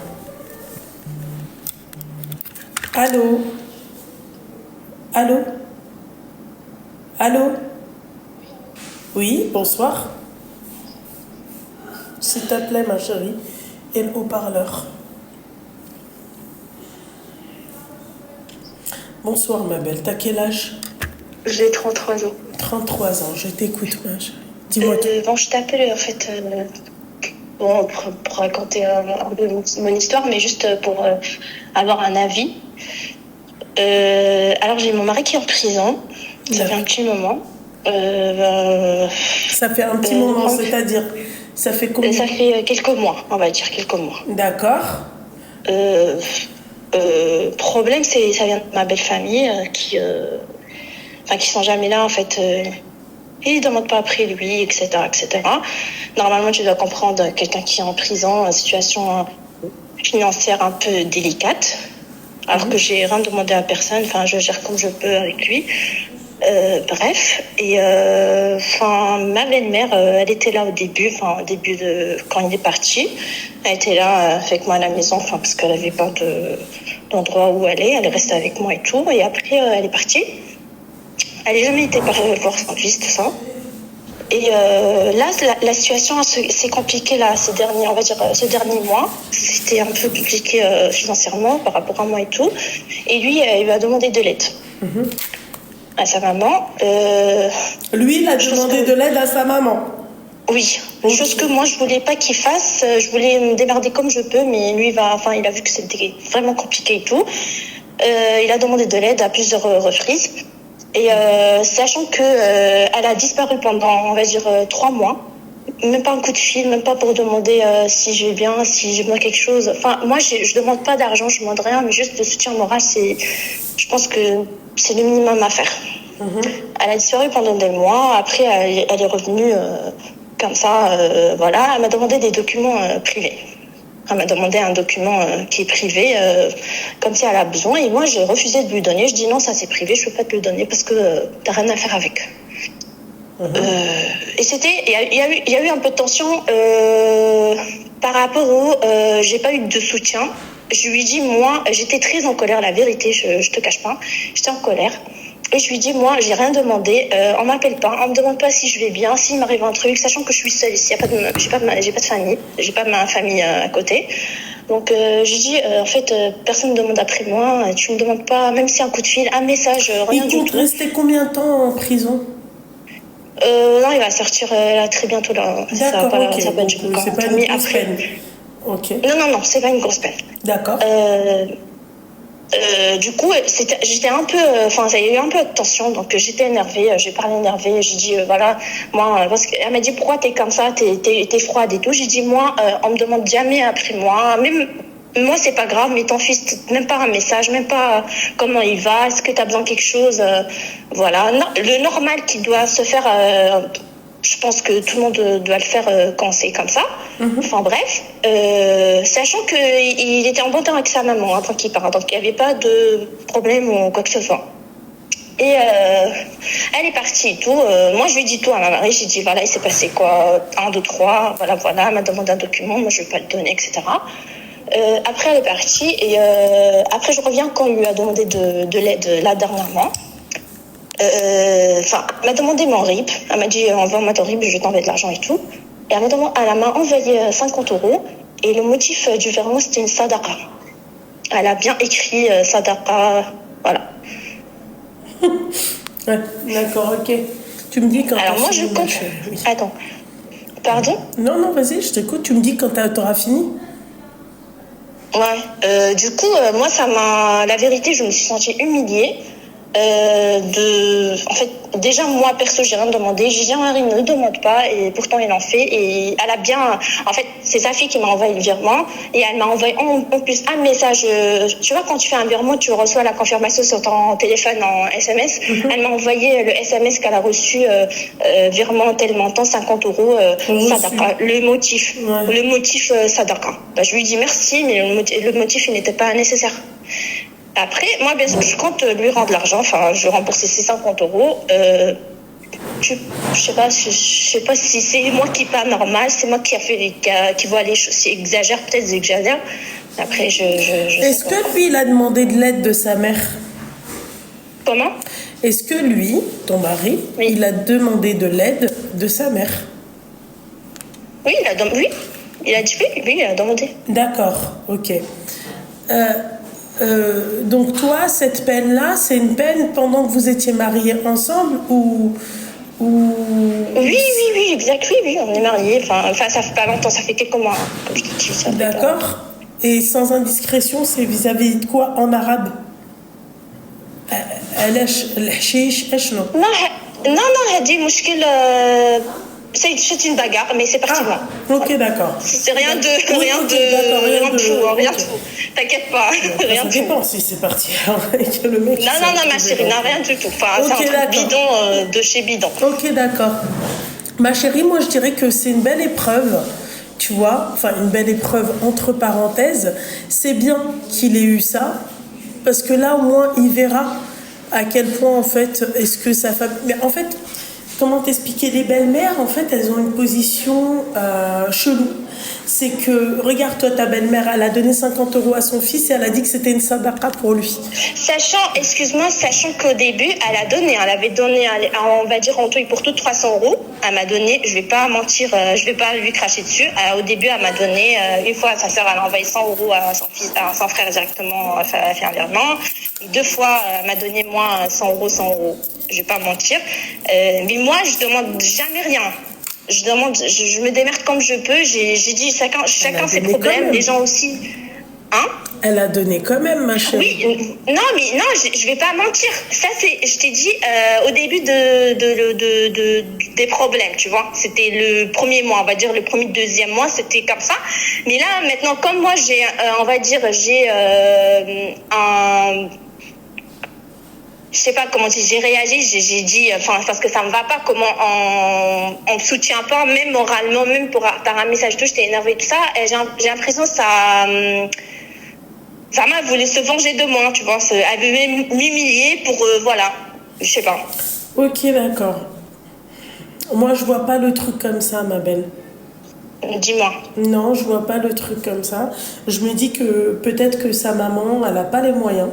Allô? Allô? Allô? Oui, bonsoir. S'il te plaît, ma chérie. Et le haut-parleur. Bonsoir, ma belle. T'as quel âge? J'ai 33 ans. 33 ans. Je t'écoute, ma chérie. Dis-moi tout. Bon, je t'appelle en fait pour raconter un peu mon histoire, mais juste pour avoir un avis. Alors, j'ai mon mari qui est en prison. Ça fait un petit moment. Ça fait un petit moment, c'est-à-dire, ça fait combien? Ça fait quelques mois, on va dire quelques mois. D'accord. Problème, c'est ça vient de ma belle famille qui sont jamais là en fait. Ils ne demandent pas après lui, etc., etc. Normalement, tu dois comprendre quelqu'un qui est en prison, une situation financière un peu délicate, alors que j'ai rien demandé à personne. Enfin, je gère comme je peux avec lui. Bref, et ma belle-mère, elle était là au début, quand il est parti. Elle était là avec moi à la maison, parce qu'elle n'avait pas d'endroit où aller. Elle est restée avec moi et tout. Et après, elle est partie. Elle n'a jamais été voir son fils, tout ça. Et là, la situation s'est compliquée là, ces derniers mois. C'était un peu compliqué financièrement par rapport à moi et tout. Et lui, il lui a demandé de l'aide. À sa maman. Lui, il a demandé de l'aide à sa maman. Oui, chose que moi je voulais pas qu'il fasse. Je voulais me démerder comme je peux, mais lui il a vu que c'était vraiment compliqué et tout. Il a demandé de l'aide à plusieurs reprises. Et sachant que elle a disparu pendant, on va dire, 3 mois. Même pas un coup de fil, même pas pour demander si je vais bien, si j'ai besoin de quelque chose. Enfin, moi, je demande pas d'argent, je demande rien, mais juste le soutien moral, je pense que c'est le minimum à faire. Elle a disparu pendant des mois. Après, elle est revenue comme ça, voilà. Elle m'a demandé des documents privés. Elle m'a demandé un document qui est privé, comme si elle a besoin. Et moi, j'ai refusé de lui donner. Je dis non, ça c'est privé, je peux pas te le donner parce que t'as rien à faire avec. Et il y a eu un peu de tension par rapport au j'ai pas eu de soutien. Je lui dis, moi, j'étais très en colère, la vérité, je te cache pas. J'étais en colère. Et je lui dis, moi, j'ai rien demandé. On m'appelle pas, on me demande pas si je vais bien, s'il m'arrive un truc, sachant que je suis seule ici. J'ai pas de famille, j'ai pas ma famille à côté. Donc j'ai dit, en fait, personne ne demande après moi. Tu me demandes pas, même si un coup de fil, un message, rien du tout. Il compte rester combien de temps en prison? Non, il va sortir là très bientôt là. D'accord, ok. Ça va être C'est pas une grosse peine. Ok. Non, c'est pas une grosse peine. D'accord. Du coup, j'étais un peu, il y a eu un peu de tension, donc j'étais énervée, j'ai parlé énervée, j'ai dit voilà, moi, parce qu'elle m'a dit pourquoi t'es comme ça, t'es froide et tout. J'ai dit moi, on me demande jamais après moi, même moi c'est pas grave, mais ton fils, même pas un message, même pas comment il va, est-ce que t'as besoin de quelque chose, voilà, non, le normal qui doit se faire. Je pense que tout le monde doit le faire quand c'est comme ça. Enfin bref, sachant qu'il était en bon temps avec sa maman avant qu'il parte, donc il n'y avait pas de problème ou quoi que ce soit. Et elle est partie et tout. Moi, je lui ai dit tout à ma mari. J'ai dit, voilà, il s'est passé quoi, 1, 2, 3, voilà, elle m'a demandé un document, moi je ne vais pas le donner, etc. Après, elle est partie et après, je reviens quand il lui a demandé de l'aide là dernièrement. Elle m'a demandé mon RIB. Elle m'a dit envoie-moi ton RIB, je vais t'envoyer de l'argent et tout. Et elle m'a envoyé 50 €. Et le motif du virement, c'était une sadaqa. Elle a bien écrit sadaqa. Voilà. Ouais, d'accord, ok. Tu me dis quand. Alors moi, je compte. Oui. Attends. Pardon? Non, vas-y, je t'écoute. Tu me dis quand t'auras fini. Ouais. Du coup, moi, la vérité, je me suis sentie humiliée. En fait, déjà moi perso j'ai rien demandé, j'ai dit Henri ne demande pas et pourtant il en fait et elle a bien, en fait c'est sa fille qui m'a envoyé le virement et elle m'a envoyé en plus un message, tu vois quand tu fais un virement tu reçois la confirmation sur ton téléphone en SMS, elle m'a envoyé le SMS qu'elle a reçu, virement tel montant 50 € sadaqa, le motif sadaqa. Je lui dis merci mais le motif il n'était pas nécessaire. Après, moi, bien sûr, je compte lui rendre l'argent. Enfin, je vais rembourser ces 50 €. Je sais pas si c'est moi qui est pas normal, c'est moi qui vois les choses, si exagère, peut-être j'exagère. Après, Est-ce que lui, il a demandé de l'aide de sa mère? Comment? Est-ce que lui, ton mari, oui. Il a demandé de l'aide de sa mère? Oui, il a dit oui, il a demandé. D'accord, ok. Donc toi, cette peine-là, c'est une peine pendant que vous étiez mariés ensemble ou... Oui, exact, oui, on est mariés. Enfin, ça fait pas longtemps, ça fait quelques mois, comme je te dis. D'accord. Et sans indiscrétion, c'est vis-à-vis de quoi en arabe? Non, هذه مشكل. C'est une bagarre, mais c'est parti loin. Ok, d'accord. C'est rien de fou. T'inquiète pas. Ça dépend si c'est parti avec le mec. Non, ma chérie, non, rien du tout. Enfin, c'est un truc bidon de chez bidon. Ok, d'accord. Ma chérie, moi je dirais que c'est une belle épreuve, tu vois, enfin une belle épreuve entre parenthèses. C'est bien qu'il ait eu ça, parce que là au moins il verra à quel point, en fait, est-ce que sa femme... Mais en fait, comment t'expliquer? Les belles-mères, en fait, elles ont une position chelou. C'est que, regarde, toi, ta belle-mère, elle a donné 50 euros à son fils et elle a dit que c'était une sadaqa pour lui. Sachant qu'au début, elle a donné, elle avait donné, on va dire en tout et pour tout 300 euros. Elle m'a donné, je vais pas mentir, je vais pas lui cracher dessus. Au début, elle m'a donné, une fois, sa sœur, elle a envoyé 100 euros à son frère directement, elle a fait un virement. Et 2 fois, elle m'a donné, moi, 100 euros. Je vais pas mentir. Mais moi, je demande jamais rien. Je me démerde comme je peux. J'ai dit chacun ses problèmes, les gens aussi. Hein? Elle a donné quand même, ma chérie. Oui, non, je vais pas mentir. Ça, je t'ai dit au début des problèmes, tu vois. C'était le premier mois, on va dire le premier, deuxième mois, c'était comme ça. Mais là, maintenant, comme moi, j'ai je sais pas comment dire, j'ai réagi, j'ai dit, parce que ça me va pas, comment on me soutient pas, même moralement, même par un message tout, j'étais énervée, tout ça, et j'ai l'impression que ça m'a voulu se venger de moi, tu vois, elle veut m'humilier pour, voilà, je sais pas. Ok, d'accord. Moi, je vois pas le truc comme ça, ma belle. Dis-moi. Non, je vois pas le truc comme ça. Je me dis que peut-être que sa maman, elle a pas les moyens,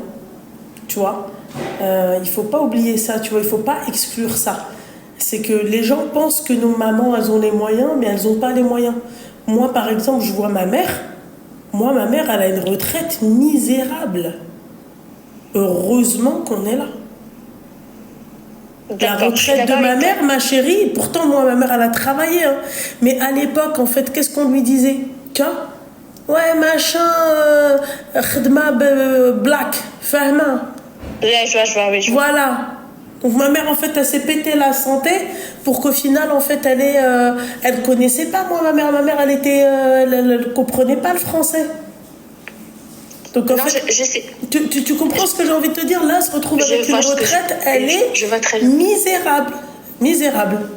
tu vois. Il faut pas oublier ça, tu vois, il faut pas exclure ça. C'est que les gens pensent que nos mamans, elles ont les moyens, mais elles ont pas les moyens. Moi, par exemple, je vois ma mère. Moi, ma mère, elle a une retraite misérable. Heureusement qu'on est là. La retraite de ma mère, ma chérie, pourtant, moi, ma mère, elle a travaillé. Hein. Mais à l'époque, en fait, qu'est-ce qu'on lui disait? Tiens, ouais, machin, khidma black, fahma. Ouais, je vois, oui. Voilà. Donc ma mère, en fait, elle s'est pété la santé pour qu'au final, en fait, elle connaissait pas, moi, ma mère. Ma mère, elle comprenait pas le français. Donc en fait, je sais. Tu comprends ce que j'ai envie de te dire? Là, elle se retrouve avec une retraite, elle est misérable. Misérable.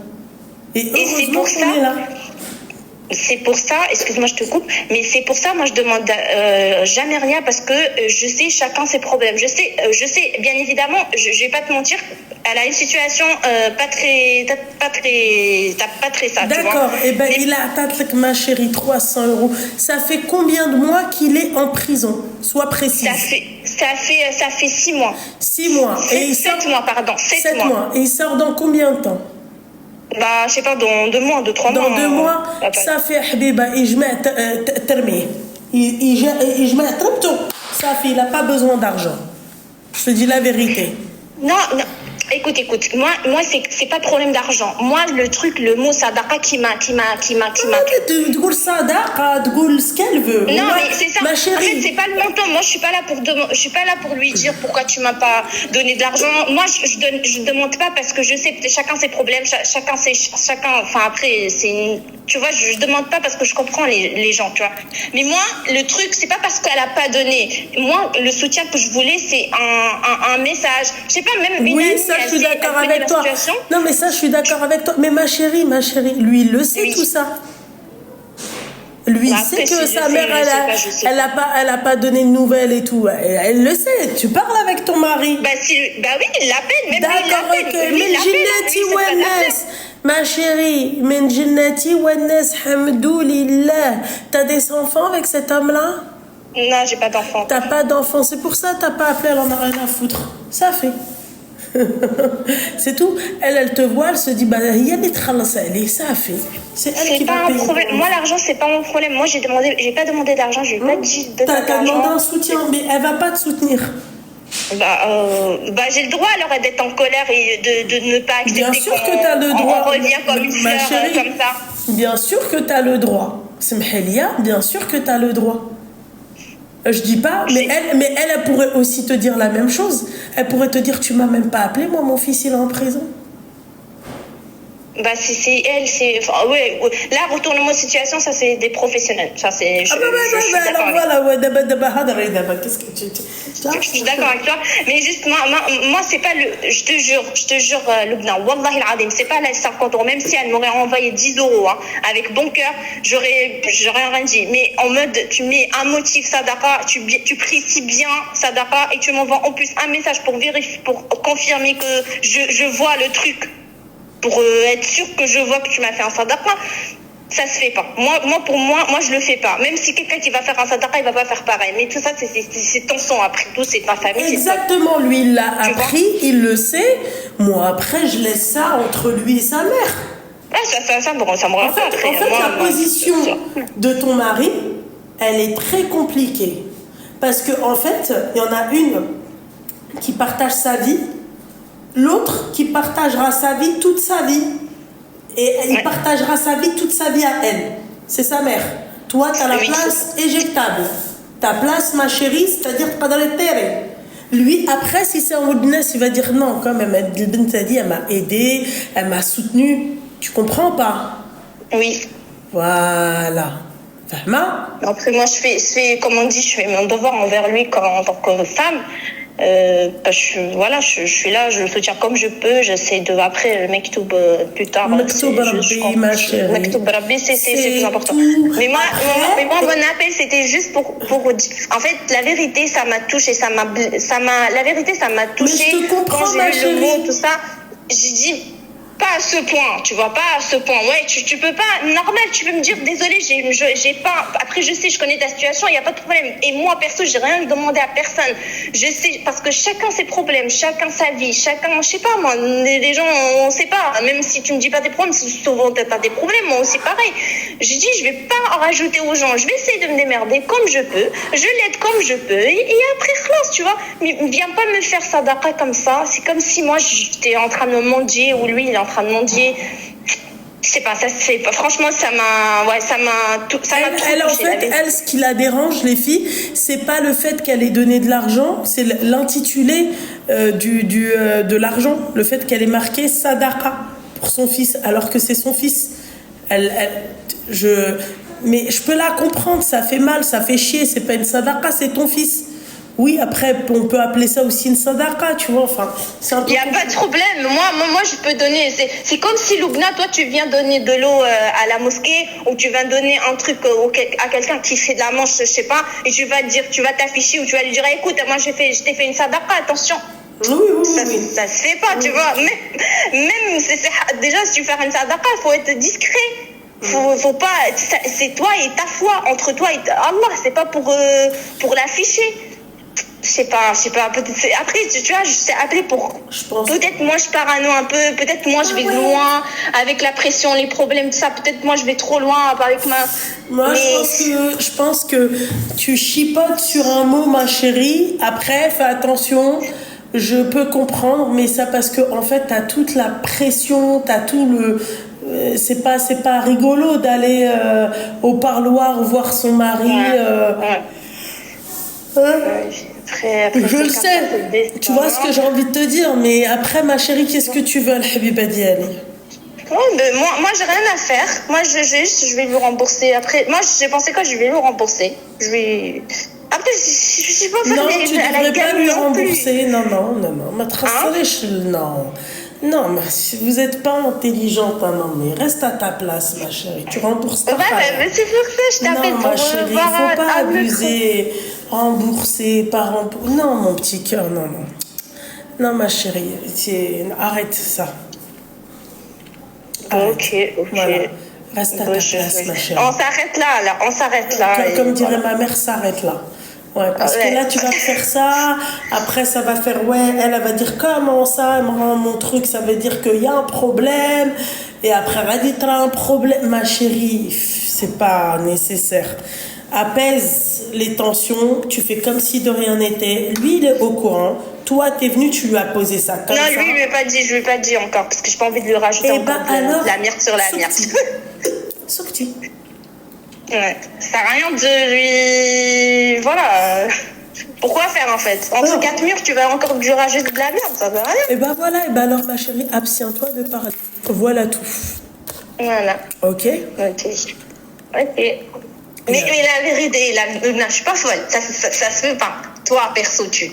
Et heureusement qu'on est là. C'est pour ça, excuse-moi, je te coupe, mais c'est pour ça, moi, je demande jamais rien parce que je sais chacun ses problèmes. Je sais, bien évidemment, je vais pas te mentir, elle a une situation pas très ça. D'accord. Et ben, il a attaqué, ma chérie, 300 euros. Ça fait combien de mois qu'il est en prison? Sois précise. Ça fait 6 mois. 6 mois. 7 mois, pardon. 7 mois. Et il sort dans combien de temps? Bah, je sais pas, dans 2 mois, 3 mois. Dans 2 mois, ça fait Habiba, terminé. Ça fait, il n'a pas besoin d'argent. Je te dis la vérité. Non. Écoute, moi c'est pas problème d'argent. Moi le mot sadaqa qui m'a. Tu dis sadaqa, tu dis ce qu'elle veut. Non, mais c'est ça. Ma chérie. En fait, c'est pas le montant. Moi, je suis pas là pour lui dire pourquoi tu m'as pas donné de l'argent. Moi, je demande pas parce que je sais que chacun ses problèmes, chacun. Enfin après, tu vois, je demande pas parce que je comprends les gens, tu vois. Mais moi, le truc, c'est pas parce qu'elle a pas donné. Moi, le soutien que je voulais, c'est un message. Je sais pas, même une amie. Ça, je suis d'accord avec toi. Non, mais ça, je suis d'accord avec toi. Mais ma chérie, lui, il le sait, oui. Tout ça. Lui, il sait que sa mère, elle a pas donné de nouvelles et tout. Elle le sait. Tu parles avec ton mari. Bah oui, il l'appelle. Même d'accord, ok. Ma chérie, min jinnati wannas hamdoulillah. T'as des enfants avec cet homme-là? Non, j'ai pas d'enfants. T'as pas d'enfants. C'est pour ça que t'as pas appelé, elle en a rien à foutre. Ça fait. C'est tout. Elle te voit, elle se dit, bah, il y a des tralassés, ça a fait. C'est elle qui va payer. Moi, l'argent, c'est pas mon problème. Moi, j'ai pas demandé d'argent, je vais pas dit de t'as demandé un soutien, mais elle va pas te soutenir. J'ai le droit alors d'être en colère et de ne pas accepter. Bien sûr que t'as le droit. On revient comme une fleur, comme ça. Bien sûr que t'as le droit. C'est Mhelia, bien sûr que t'as le droit. Je dis pas, mais elle pourrait aussi te dire la même chose. Elle pourrait te dire, tu m'as même pas appelé, moi, mon fils, il est en prison. Bah, si c'est elle, c'est. Enfin, ouais. Là, retournement de situation, ça, c'est des professionnels. Ça, c'est. Ah bah Je suis d'accord alors avec voilà, ouais, d'abord, qu'est-ce que tu... je suis d'accord avec toi, mais juste moi c'est pas le. Je te jure, Lubna, Wallahi al-Azim, c'est pas la 50 euros, même si elle m'aurait envoyé 10 euros, hein, avec bon cœur, j'aurais rien dit. Mais en mode, tu mets un motif sadaqa, tu précises bien sadaqa et tu m'envoies en plus un message pour vérifier, pour confirmer que je vois le truc, pour être sûr que je vois que tu m'as fait un sadaqa. Ça se fait pas. Pour moi, je le fais pas. Même si quelqu'un qui va faire un sadaqa, il va pas faire pareil. Mais tout ça, c'est ton sang après tout, c'est ta famille. Exactement, lui, il l'a appris, il le sait. Moi, après, je laisse ça entre lui et sa mère. Ah, ça me rend pas après. En fait, la position de ton mari, elle est très compliquée. Parce qu'en fait, il y en a une qui partage sa vie, l'autre qui partagera sa vie toute sa vie. Et il partagera sa vie, toute sa vie à elle. C'est sa mère. Toi, tu as la place éjectable. Ta place, ma chérie, c'est-à-dire pas dans les terres. Lui, après, si c'est en mode il va dire non, quand même. Elle m'a aidé, elle m'a soutenu. Tu comprends pas? Oui. Voilà. Fahma? Après, moi, je fais, comme on dit, je fais mon devoir envers lui en tant que femme. Je suis là, je le soutiens comme je peux. J'essaie de. Après, le mektoub plus tard. Mektoub Rabbi, ma chérie. Mektoub Rabbi, c'est plus important. Mais moi, mon appel, c'était juste pour. En fait, la vérité, ça m'a touché. La vérité, ça m'a touché. Mais je te comprends, quand ma j'ai chérie. lu le mot, tout ça. J'ai dit. Pas à ce point, tu vois, pas à ce point. Ouais, tu peux pas, normal, tu peux me dire, désolé, j'ai pas, après je sais, je connais ta situation, il n'y a pas de problème. Et moi, perso, j'ai rien demandé à personne. Je sais, parce que chacun ses problèmes, chacun sa vie, chacun, je sais pas, moi, les gens, on sait pas, même si tu me dis pas tes problèmes, souvent t'as des problèmes, moi aussi pareil. J'ai dit, je vais pas en rajouter aux gens, je vais essayer de me démerder comme je peux, je l'aide comme je peux, et après, classe, tu vois. Mais viens pas me faire sadaqa comme ça, c'est comme si moi, j'étais en train de me mendier, ou lui, il est en train de mendier. Je sais pas, ça se fait pas. Franchement, ça m'a touché. Elle, en fait, elle, ce qui la dérange, les filles, c'est pas le fait qu'elle ait donné de l'argent, c'est l'intitulé de l'argent, le fait qu'elle ait marqué sadaqa pour son fils, alors que c'est son fils. Mais je peux la comprendre, ça fait mal, ça fait chier, c'est pas une sadaqa, c'est ton fils. Oui, après, on peut appeler ça aussi une sadaqa, tu vois, enfin, c'est un peu... Il n'y a pas de problème. Moi, je peux donner... C'est comme si, Lubna, toi, tu viens donner de l'eau à la mosquée, ou tu vas donner un truc à quelqu'un qui fait de la manche, je sais pas, et tu vas t'afficher, ou tu vas lui dire, écoute, moi, je t'ai fait une sadaqa, attention. Oui. Ça se fait pas, tu vois. Même déjà, si tu fais une sadaqa, il faut être discret. Faut pas... C'est toi et ta foi, entre toi et Allah, c'est pas pour l'afficher. Je sais pas, peut-être après, tu vois, je t'ai appelé pour... Peut-être moi, je parano un peu, peut-être moi, je vais loin, avec la pression, les problèmes, tout ça, peut-être moi, je vais trop loin avec ma... Moi, je pense que tu chipotes sur un mot, ma chérie. Après, fais attention, je peux comprendre, mais ça parce que, en fait, t'as toute la pression, t'as tout le... c'est pas rigolo d'aller au parloir voir son mari... je le sais, tu vois ce que j'ai envie de te dire, mais après, ma chérie, qu'est-ce que tu veux, Al-Habiba Diali? Moi, j'ai rien à faire. Moi, je vais lui rembourser. Après, moi, j'ai pensé que je vais lui rembourser. Après, je sais pas faire non, tu devrais pas lui rembourser. Non. Non, mais vous n'êtes pas intelligente, hein, non, mais reste à ta place, ma chérie. Tu rembourses ta part. Mais c'est pour ça, je t'appelle pour ma chérie, il ne faut pas abuser. Rembourser, pas rembourser. Non, mon petit cœur, non. Non, ma chérie, arrête ça. Arrête. Ok. Voilà. Reste à ta place, ma chérie. On s'arrête là. Comme dirait ma mère, s'arrête là. Ouais, parce que là, tu vas faire ça, après, ça va faire, elle va dire, comment ça, elle me rend mon truc, ça veut dire qu'il y a un problème, et après, elle va dire, t'as un problème, ma chérie, c'est pas nécessaire. Apaise les tensions, tu fais comme si de rien n'était, lui, il est au courant, toi, t'es venu, tu lui as posé ça comme ça. Non, lui, je lui ai pas dit encore, parce que j'ai pas envie de lui rajouter encore la merde sur la merde. Sorti. Ouais. Ça sert à rien de lui... Voilà. Pourquoi faire, en fait? Entre quatre murs, tu vas encore lui rajouter de la merde, ça sert à rien. Et voilà, alors, ma chérie, abstiens-toi de parler. Voilà tout. Voilà. Ok? Ok. Mais la vérité, non, je suis pas folle. Ça se fait pas. Toi, perso, tu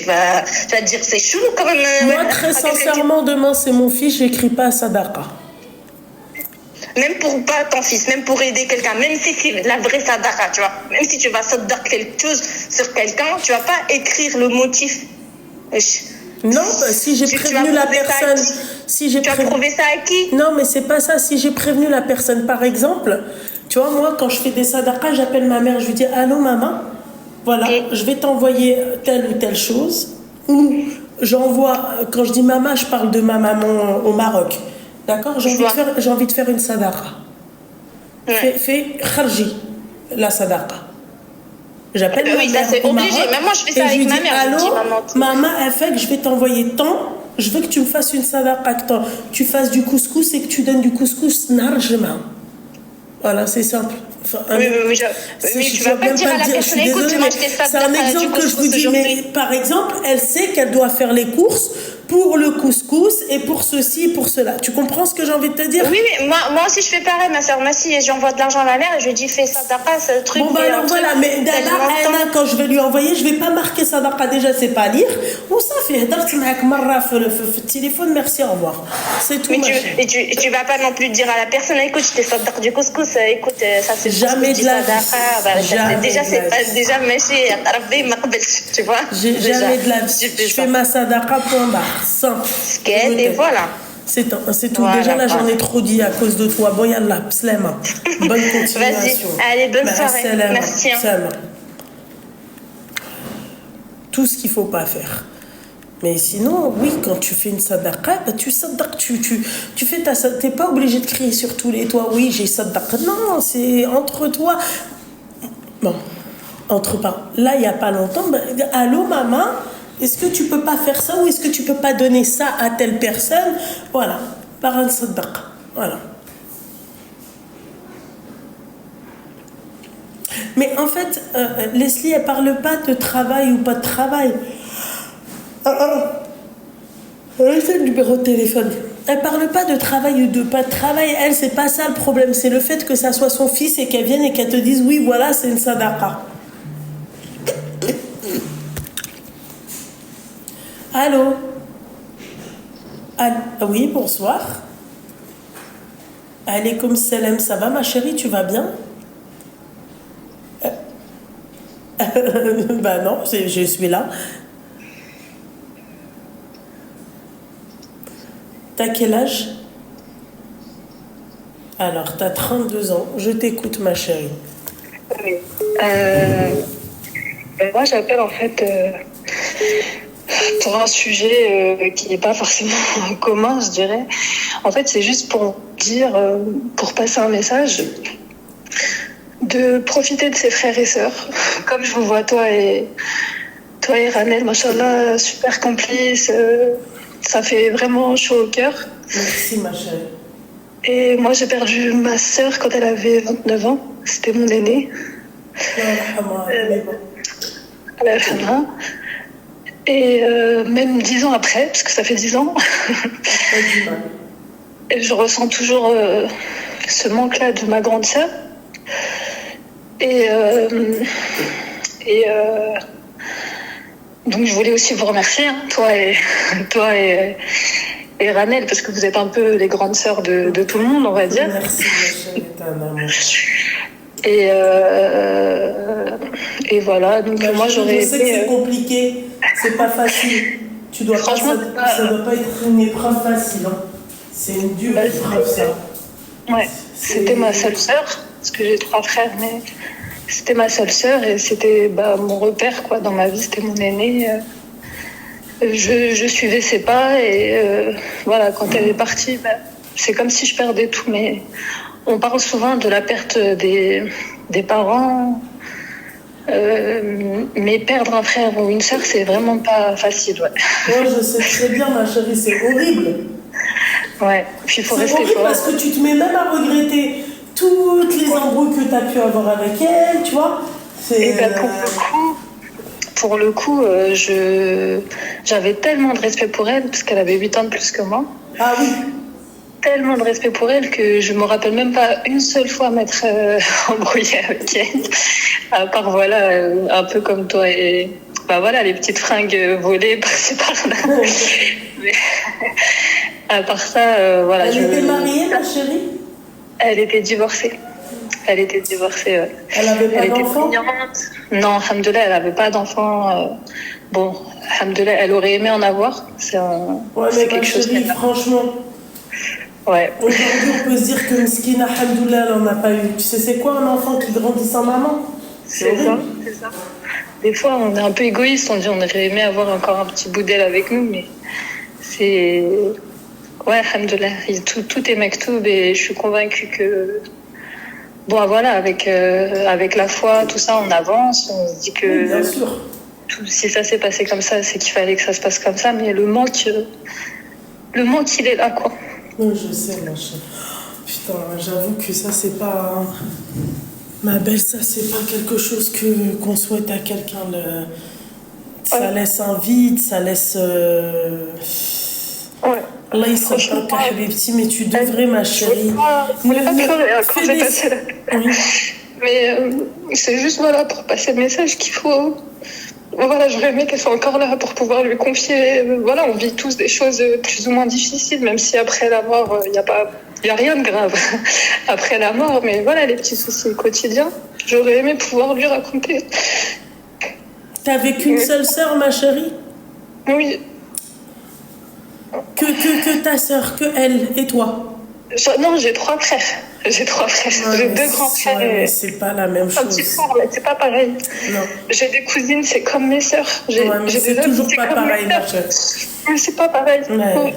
vas te dire c'est chou quand même. Moi, très sincèrement, demain, c'est mon fils, j'écris pas à Sadaqa. Même pour pas ton fils, même pour aider quelqu'un, même si c'est la vraie sadaqa, tu vois. Même si tu vas sadaq quelque chose sur quelqu'un, tu vas pas écrire le motif. Non, si j'ai prévenu la personne... Tu as prouvé ça à qui? Non, mais c'est pas ça. Si j'ai prévenu la personne, par exemple, tu vois, moi, quand je fais des sadaqas, j'appelle ma mère, je lui dis, allô, maman, voilà, je vais t'envoyer telle ou telle chose. Ou j'envoie, quand je dis maman, je parle de ma maman au Maroc. D'accord? J'ai envie de faire une sadaqa. Fais kharji, la sadaqa. J'appelle ma oui, mère ça c'est au obligé. Maroc, Même moi, je fais ça et je avec lui ma dis, mère. Je allô, dis, maman, elle fait que je vais t'envoyer tant. Je veux que tu me fasses une sadaqa, que tu fasses du couscous et que tu donnes du couscous narjma. Voilà, c'est simple. Enfin, oui, tu vas pas dire à la personne, écoute, tu m'as acheté ça. C'est un exemple que je vous dis, mais par exemple, elle sait qu'elle doit faire les courses pour le couscous et pour ceci et pour cela. Tu comprends ce que j'ai envie de te dire? Oui, mais moi aussi je fais pareil, ma soeur. Moi aussi, j'envoie de l'argent à ma mère et je lui dis fais sadaqa, ce truc. Bon, bah alors voilà, mais là, quand je vais lui envoyer, je vais pas marquer sadaqa. Déjà, c'est pas lire. Ou ça fait, le téléphone, merci, au revoir. C'est tout. Et tu vas pas non plus dire à la personne, écoute, je t'ai sadaq du couscous, écoute, ça c'est jamais de la vie. Déjà, c'est pas déjà méché, tu vois. Jamais de la vie. Je fais ma sadaqa, point barre. Simple. Et voilà. C'est tout. Voilà, déjà, là, j'en ai trop dit à cause de toi. Bon, yallah, pslema. Bonne continuation. Vas-y. Allez, bonne soirée. Merci. Tout ce qu'il ne faut pas faire. Mais sinon, oui, quand tu fais une sadaqa, bah, tu fais ta sadaqa. Tu n'es pas obligé de crier sur tous les toits. Oui, j'ai sadaqa. Non, c'est entre toi. Bon, là, il n'y a pas longtemps, bah, allô, maman, est-ce que tu peux pas faire ça ou est-ce que tu peux pas donner ça à telle personne? Voilà, par un sadaqa. Voilà. Mais en fait, Leslie, elle parle pas de travail ou pas de travail. C'est le numéro de téléphone. Elle parle pas de travail ou de pas de travail. Elle, c'est pas ça le problème. C'est le fait que ça soit son fils et qu'elle vienne et qu'elle te dise oui, voilà, c'est une sadaqa. Allô? Oui, bonsoir. Alaykoum salam, ça va ma chérie, tu vas bien? Bah non, je suis là. T'as quel âge? Alors, t'as 32 ans. Je t'écoute, ma chérie. Moi, j'appelle en fait pour un sujet qui n'est pas forcément commun, je dirais. En fait, c'est juste pour dire, pour passer un message, de profiter de ses frères et sœurs. Comme je vous vois, toi et Ranel, machallah, super complices. Ça fait vraiment chaud au cœur. Merci, ma chérie. Et moi, j'ai perdu ma sœur quand elle avait 29 ans. C'était mon aînée. Et même 10 ans après, parce que ça fait 10 ans, et je ressens toujours ce manque-là de ma grande sœur. Donc je voulais aussi vous remercier, hein, toi et Ranel, parce que vous êtes un peu les grandes sœurs de tout le monde, on va dire. Merci, ma chérie, t'es un amour. Et voilà, donc moi j'aurais été... Je sais que c'est compliqué, c'est pas facile. Tu dois franchement, ça doit pas être une épreuve facile. Hein. C'est une dure épreuve, ça. Ouais, c'était ma seule sœur, parce que j'ai 3 frères, mais c'était ma seule sœur et c'était mon repère quoi, dans ma vie, c'était mon aînée. Je suivais ses pas et voilà, quand elle est partie, c'est comme si je perdais tout. Mais on parle souvent de la perte des parents, mais perdre un frère ou une sœur, c'est vraiment pas facile. Ouais. Moi, je sais très bien, ma chérie, c'est horrible. Ouais, puis il faut rester horrible fort. Parce que tu te mets même à regretter toutes les embrouilles que tu as pu avoir avec elle, tu vois. Et pour le coup, j'avais tellement de respect pour elle, parce qu'elle avait 8 ans de plus que moi. Ah oui. tellement de respect pour elle que je me rappelle même pas une seule fois m'être embrouillée avec elle. À part, voilà, un peu comme toi et... Bah voilà, les petites fringues volées par-ci par-là. Mais, à part ça, voilà. Elle était mariée, ma chérie? Elle était divorcée. Elle était divorcée, ouais. Elle avait pas d'enfant? Non, alhamdoulilah, elle avait pas d'enfant. Bon, alhamdoulilah, elle aurait aimé en avoir. Ouais, mais ma chérie, franchement... Ouais. Aujourd'hui, on peut se dire que Mskina, alhamdoulilah, elle en a pas eu. Tu sais, c'est quoi un enfant qui grandit sans maman? C'est ça, c'est ça. Des fois, on est un peu égoïste, on dit on aurait aimé avoir encore un petit bout d'elle avec nous, mais c'est... Ouais, alhamdoulilah, tout est maktoub et je suis convaincue que... Bon, voilà, avec la foi, tout ça, on avance, on se dit que... Oui, bien sûr. Si ça s'est passé comme ça, c'est qu'il fallait que ça se passe comme ça, mais le manque, il est là, quoi. Oui, je sais, ma chérie. Putain, j'avoue que ça, c'est pas... Ma belle, ça, c'est pas quelque chose qu'on souhaite à quelqu'un. Ça laisse un vide, ça laisse... Ouais. Allah, il s'en pas habibti, mais tu devrais, ma chérie. Je voulais pas pleurer quand j'ai passé là. Oui. Mais c'est juste, voilà, pour passer le message qu'il faut... Voilà, j'aurais aimé qu'elle soit encore là pour pouvoir lui confier. Voilà, on vit tous des choses plus ou moins difficiles, même si après la mort, il y a rien de grave après la mort. Mais voilà, les petits soucis quotidiens, j'aurais aimé pouvoir lui raconter. T'avais qu'une seule sœur, ma chérie? Oui. Que ta sœur, que elle et toi? Non, j'ai 3 frères. J'ai 3 frères. Ouais, j'ai 2 grands frères. Ouais, mais c'est pas la même chose. Un petit frère, mais c'est pas pareil. Non. J'ai des cousines, c'est comme mes sœurs. Ouais, mais c'est toujours pas pareil, ma chérie. Mais c'est pas pareil. Ouais.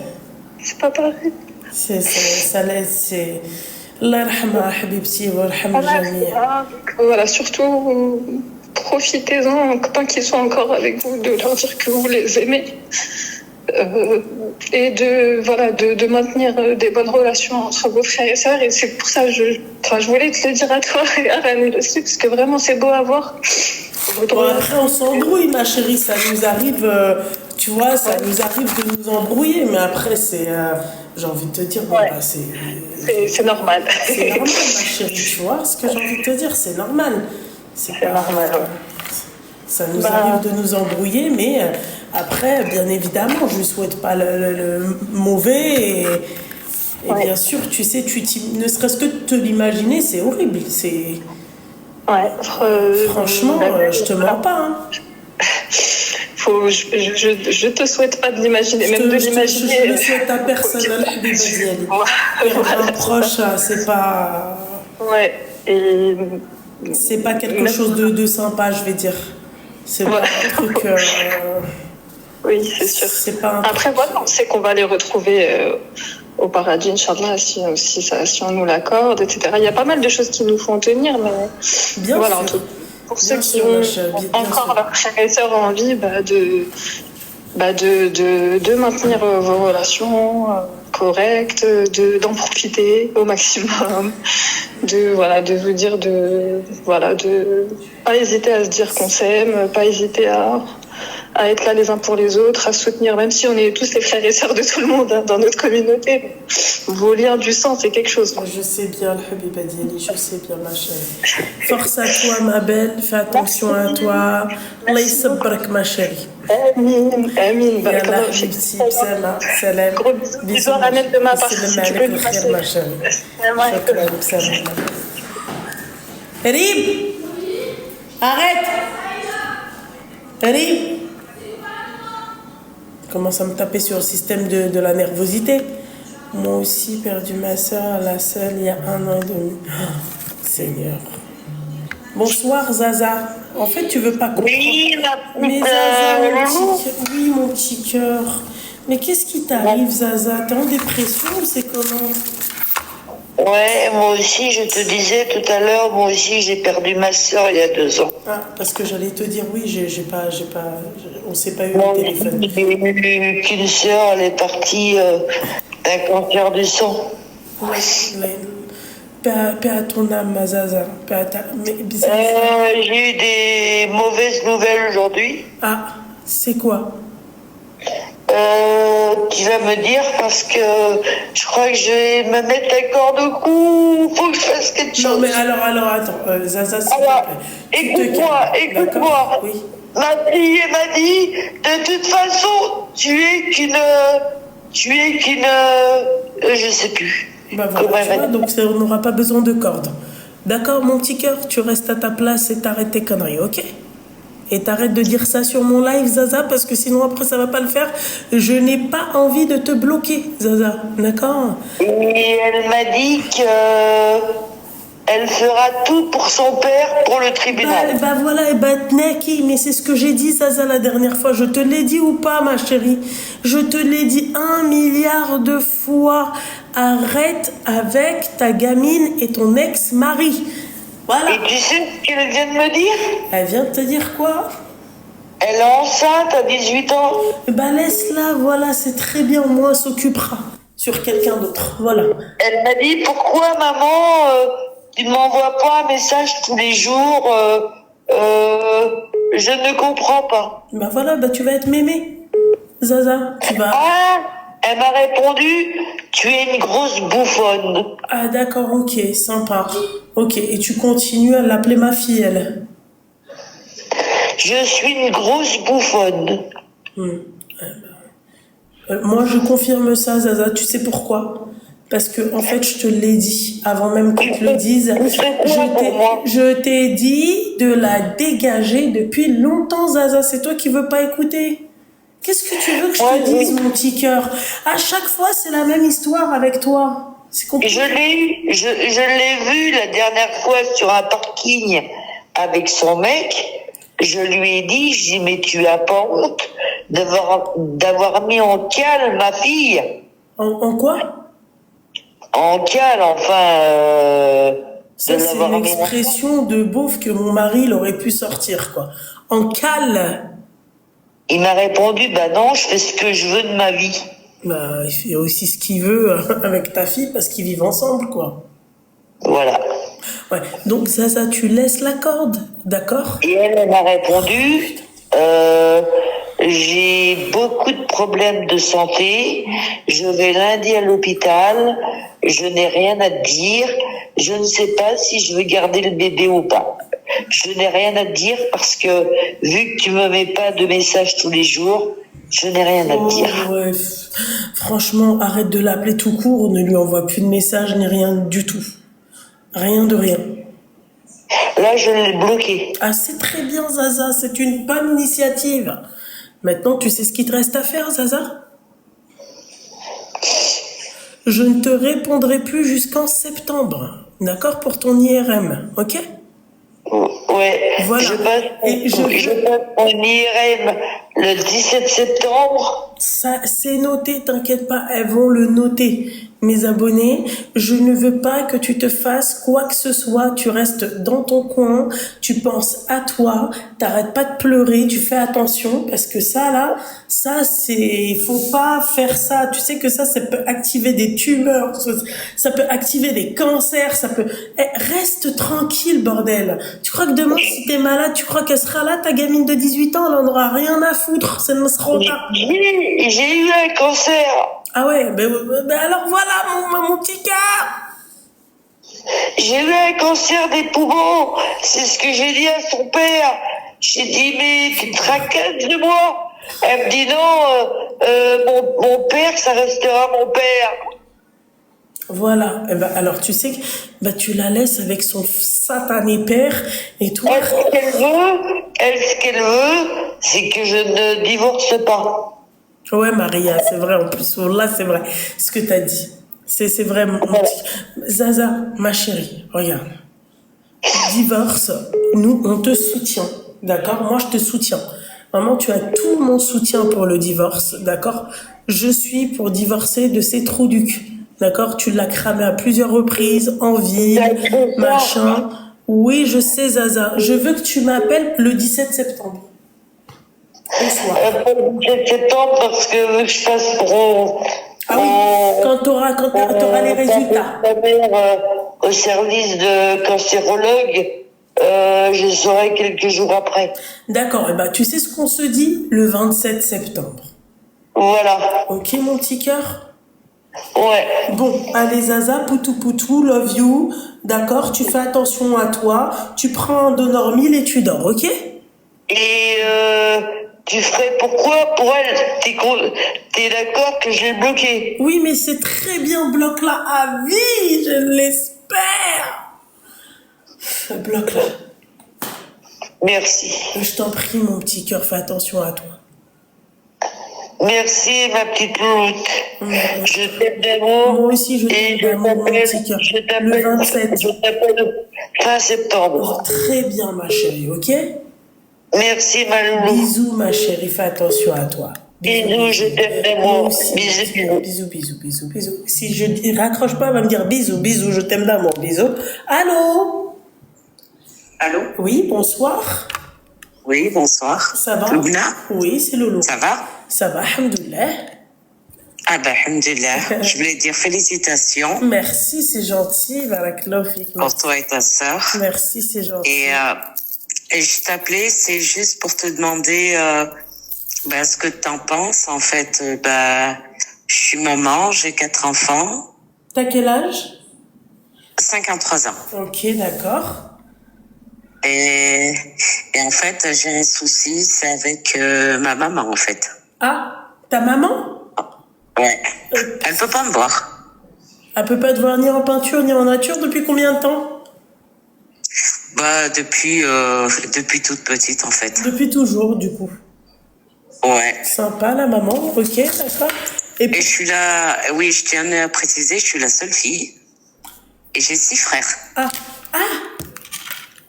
C'est pas pareil. Ça laisse... c'est... Allah yarhamha, habibti, wa yarham jamia. Voilà, surtout, profitez-en, tant qu'ils sont encore avec vous, de leur dire que vous les aimez. Et de maintenir des bonnes relations entre vos frères et sœurs. Et c'est pour ça que je voulais te le dire à toi et à Rani aussi, parce que vraiment c'est beau à voir. Bon, après on s'embrouille, ma chérie, ça nous arrive, tu vois, ça nous arrive de nous embrouiller, mais après c'est, j'ai envie de te dire, bon, bah, c'est normal. C'est normal, ma chérie, tu vois, ce que j'ai envie de te dire, c'est normal. C'est normal, ouais. Ça nous arrive de nous embrouiller, mais après, bien évidemment, je ne souhaite pas le mauvais. Et bien sûr, tu sais, ne serait-ce que de te l'imaginer, c'est horrible. Franchement, je te mens pas. Hein. Je te souhaite pas de l'imaginer, même de l'imaginer. Je le souhaite à personne, un proche, c'est pas... Ouais, et... C'est pas quelque chose de sympa, je vais dire. C'est pas un truc... Oui, c'est sûr. C'est pas un Après, voilà, on sait qu'on va les retrouver au paradis, Inch'Allah, si on nous l'accorde, etc. Il y a pas mal de choses qui nous font tenir, mais bien voilà, sûr. En tout, pour bien ceux sûr, qui ont encore leurs frères et sœurs en vie, de maintenir vos relations correctes, d'en profiter au maximum, de vous dire de pas hésiter à se dire qu'on s'aime, pas hésiter à être là les uns pour les autres, à soutenir, même si on est tous les frères et sœurs de tout le monde dans notre communauté. Vos liens du sang, c'est quelque chose. Je sais bien, le Habiba Diali, je sais bien, ma chérie. Force à toi, ma belle, fais attention à toi. Allah yisabrak, ma chérie. Amin. Yallah, habibti, bsama, salam. Gros bisous à Ahmed de ma part. Salam alaikum, khair, ma chérie. Shukran, salam. Rib, arrête. Rib. Commence à me taper sur le système de la nervosité. Moi aussi, perdu ma soeur, la seule, il y a 1 an et demi. Oh, Seigneur. Bonsoir, Zaza. En fait, tu veux pas comprendre. Oui, Mais Zaza, mon petit cœur. Mais qu'est-ce qui t'arrive, Zaza? T'es en dépression ou c'est comment? Ouais, moi aussi, je te disais tout à l'heure, moi aussi, j'ai perdu ma soeur il y a 2 ans. Ah, parce que j'allais te dire, oui, on s'est pas eu au téléphone. J'ai eu qu'une soeur, elle est partie d'un cancer du sang. Oui, paix à ton âme, ma Zaza. J'ai eu des mauvaises nouvelles aujourd'hui. Ah, c'est quoi? Tu vas me dire parce que je crois que je vais me mettre un corde au cou. Faut que je fasse quelque chose. Non, mais alors, attends, Zaza, s'il te Alors, plaît. Tu te écoute-moi, calmes, d'accord? écoute-moi. Oui. Ma fille elle m'a dit, de toute façon, je sais plus. Bah voilà, Comment tu elle vois, m'a dit. donc on n'aura pas besoin de corde. D'accord, mon petit cœur, tu restes à ta place et t'arrêtes tes conneries, ok? Et t'arrêtes de dire ça sur mon live, Zaza, parce que sinon après ça va pas le faire. Je n'ai pas envie de te bloquer, Zaza, d'accord? Et elle m'a dit que elle fera tout pour son père, pour le tribunal. Bah voilà, et bah Tneki, mais c'est ce que j'ai dit, Zaza, la dernière fois. Je te l'ai dit ou pas, ma chérie? Je te l'ai dit 1 milliard de fois. Arrête avec ta gamine et ton ex-mari. Voilà. Et tu sais ce qu'elle vient de me dire? Elle vient de te dire quoi? Elle est enceinte à 18 ans. Bah laisse-la, voilà, c'est très bien, moi, s'occupera sur quelqu'un d'autre, voilà. Elle m'a dit, pourquoi maman, tu ne m'envoies pas un message tous les jours? Je ne comprends pas. Bah voilà, bah tu vas être mémé, Zaza, tu vas... Ah, elle m'a répondu, tu es une grosse bouffonne. Ah d'accord, ok, sympa. Ok, et tu continues à l'appeler ma fille, elle? Je suis une grosse bouffonne. Moi, je confirme ça, Zaza. Tu sais pourquoi? Parce que, en fait, je te l'ai dit, avant même que tu te le dises. Je t'ai dit de la dégager depuis longtemps, Zaza. C'est toi qui veux pas écouter. Qu'est-ce que tu veux que je te dise, mon petit cœur? À chaque fois, c'est la même histoire avec toi. C'est compliqué. Je l'ai vu la dernière fois sur un parking avec son mec. Je lui ai dit, je dis, mais tu as pas honte d'avoir mis en cale ma fille? En quoi? En cale, enfin. Ça, c'est une expression de beauf que mon mari il aurait pu sortir, quoi. En cale. Il m'a répondu, bah non, je fais ce que je veux de ma vie. Bah, il fait aussi ce qu'il veut avec ta fille parce qu'ils vivent ensemble, quoi. Voilà. Ouais. Donc, Zaza, tu laisses la corde, d'accord? Et elle m'a répondu, j'ai beaucoup de problèmes de santé, je vais lundi à l'hôpital, je n'ai rien à te dire, je ne sais pas si je vais garder le bébé ou pas. Je n'ai rien à te dire parce que vu que tu me mets pas de messages tous les jours, je n'ai rien à te dire. Ouais. Franchement, arrête de l'appeler tout court, ne lui envoie plus de messages ni rien du tout. Rien de rien. Là, je l'ai bloqué. Ah, c'est très bien, Zaza, c'est une bonne initiative. Maintenant, tu sais ce qu'il te reste à faire, Zaza? Je ne te répondrai plus jusqu'en septembre, d'accord, pour ton IRM, ok? Ouais, voilà. Je passe mon IRM le 17 septembre. Ça, c'est noté, t'inquiète pas, elles vont le noter. Mes abonnés, je ne veux pas que tu te fasses quoi que ce soit, tu restes dans ton coin, tu penses à toi, t'arrêtes pas de pleurer, tu fais attention, parce que ça là, ça c'est, faut pas faire ça, tu sais que ça peut activer des tumeurs, ça peut activer des cancers, ça peut, reste tranquille bordel. Tu crois que demain si t'es malade, tu crois qu'elle sera là, ta gamine de 18 ans, elle en aura rien à foutre, ça ne sera pas. J'ai eu un cancer. Ah ouais, ben alors voilà mon petit cœur. J'ai eu un cancer des poumons, c'est ce que j'ai dit à son père. J'ai dit, mais tu te tracasses de moi? Elle me dit non, mon père, ça restera mon père. Voilà, et ben alors tu sais que tu la laisses avec son satané père et toi. Ce qu'elle veut, c'est que je ne divorce pas. Ouais, Maria, c'est vrai, en plus, là, c'est vrai, ce que t'as dit. C'est vrai, mon petit... Zaza, ma chérie, regarde. Divorce, nous, on te soutient, d'accord? Moi, je te soutiens. Maman, tu as tout mon soutien pour le divorce, d'accord? Je suis pour divorcer de ces trous du cul, d'accord? Tu l'as cramé à plusieurs reprises, en ville, machin. Oui, je sais, Zaza. Je veux que tu m'appelles le 17 septembre. Le 17 septembre, parce que je fasse pour... Ah oui, quand t'auras les résultats. Au service de cancérologue, je saurai quelques jours après. D'accord, et tu sais ce qu'on se dit le 27 septembre. Voilà. Ok, mon petit cœur? Ouais. Bon, allez Zaza, poutou poutou, love you. D'accord, tu fais attention à toi. Tu prends un Donormil et tu dors, ok? Et tu ferais pourquoi pour elle? T'es d'accord que je l'ai bloqué? Oui, mais c'est très bien, bloque-la à vie, je l'espère. Bloque-la. Merci. Je t'en prie, mon petit cœur, fais attention à toi. Merci, ma petite louloute. Je t'aime d'amour. Moi aussi, je t'aime d'amour, mon petit cœur. Le 27. Je t'appelle fin septembre. Très bien, ma chérie, ok? Merci, ma loulou. Bisous, ma chérie, fais attention à toi. Bisous, je t'aime d'amour. Bisous. Bisous. Si je raccroche pas, elle va me dire bisous, je t'aime d'amour, bisous. Allô? Allô? Oui, bonsoir. Oui, bonsoir. Ça va? Loubna? Oui, c'est Loulou. Ça va? Ça va, alhamdoulilah. Ah ben, alhamdulillah. Je voulais dire félicitations. Merci, c'est gentil. Barakallahu fik. Pour toi et ta sœur. Merci, c'est gentil. Et je t'appelais, c'est juste pour te demander ce que t'en penses. En fait, je suis maman, j'ai 4 enfants. T'as quel âge? 53 ans. Ok, d'accord. Et en fait, j'ai un souci, c'est avec ma maman, en fait. Ah, ta maman? Ouais. Elle peut pas me voir. Elle peut pas te voir ni en peinture ni en nature depuis combien de temps? Depuis toute petite, en fait. Depuis toujours, du coup. Ouais. Sympa, la maman, ok, d'accord. Et je suis là, oui, je tiens à préciser, je suis la seule fille. Et j'ai 6 frères. Ah.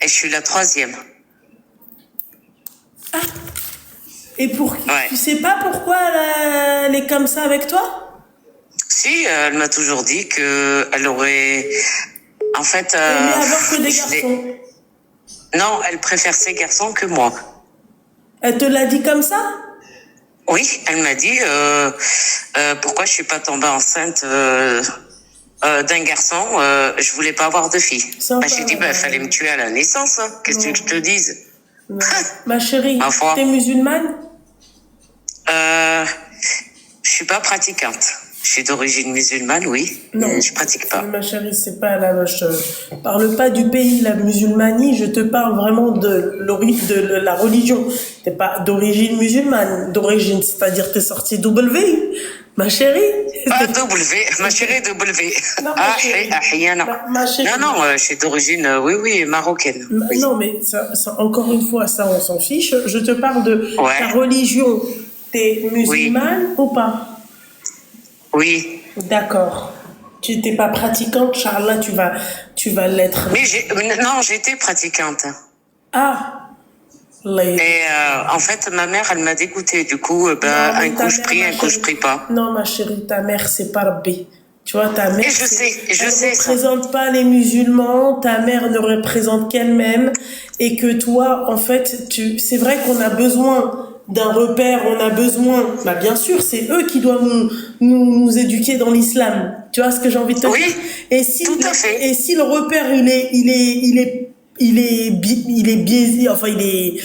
Et je suis la 3e. Ah. Et tu sais pas pourquoi elle est comme ça avec toi? Si, elle m'a toujours dit que elle aurait, en fait. Elle aimait avoir que des garçons. Non, elle préfère ses garçons que moi. Elle te l'a dit comme ça? Oui, elle m'a dit pourquoi je suis pas tombée enceinte d'un garçon. Je voulais pas avoir de fille. J'ai dit fallait me tuer à la naissance. Hein. Qu'est-ce que je te dise? Ma chérie, t'es musulmane? Je suis pas pratiquante. Je suis d'origine musulmane, oui. Non, mais je pratique pas. Ma chérie, c'est pas là. Je parle pas du pays, la musulmanie. Je te parle vraiment de la religion. T'es pas d'origine musulmane, d'origine, c'est-à-dire t'es sortie W, ma chérie. Ah, W, ma chérie W. Non, je suis d'origine, oui, marocaine. Oui. Non, mais ça, encore une fois, ça, on s'en fiche. Je te parle de ta religion. T'es musulmane ou pas? Oui. D'accord. Tu n'étais pas pratiquante, Charla, tu vas l'être. Mais j'étais pratiquante. Ah. Et en fait, ma mère, elle m'a dégoûtée. Du coup, un coup je prie, un coup je prie pas. Non, ma chérie, ta mère, c'est pas Rabbi. Tu vois, ta mère. Et je sais. Elle ne représente pas les musulmans. Ta mère ne représente qu'elle-même. Et que toi, en fait, c'est vrai qu'on a besoin d'un repère, on a besoin, bien sûr, c'est eux qui doivent nous éduquer dans l'islam. Tu vois ce que j'ai envie de te dire? Oui, tout à fait. Et si le repère, il est biaisé, enfin, il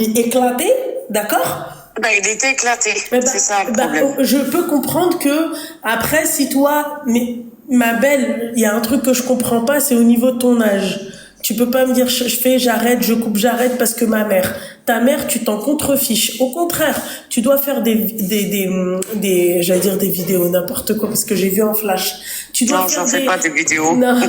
est éclaté, d'accord? Il était éclaté, c'est ça le problème. Je peux comprendre que, après, si toi, mais ma belle, il y a un truc que je comprends pas, c'est au niveau de ton âge. Tu peux pas me dire j'arrête, je coupe, j'arrête parce que ma mère. Ta mère, tu t'en contrefiches. Au contraire, tu dois faire j'allais dire des vidéos, n'importe quoi, parce que j'ai vu en flash. Non, j'en fais pas des vidéos. Non,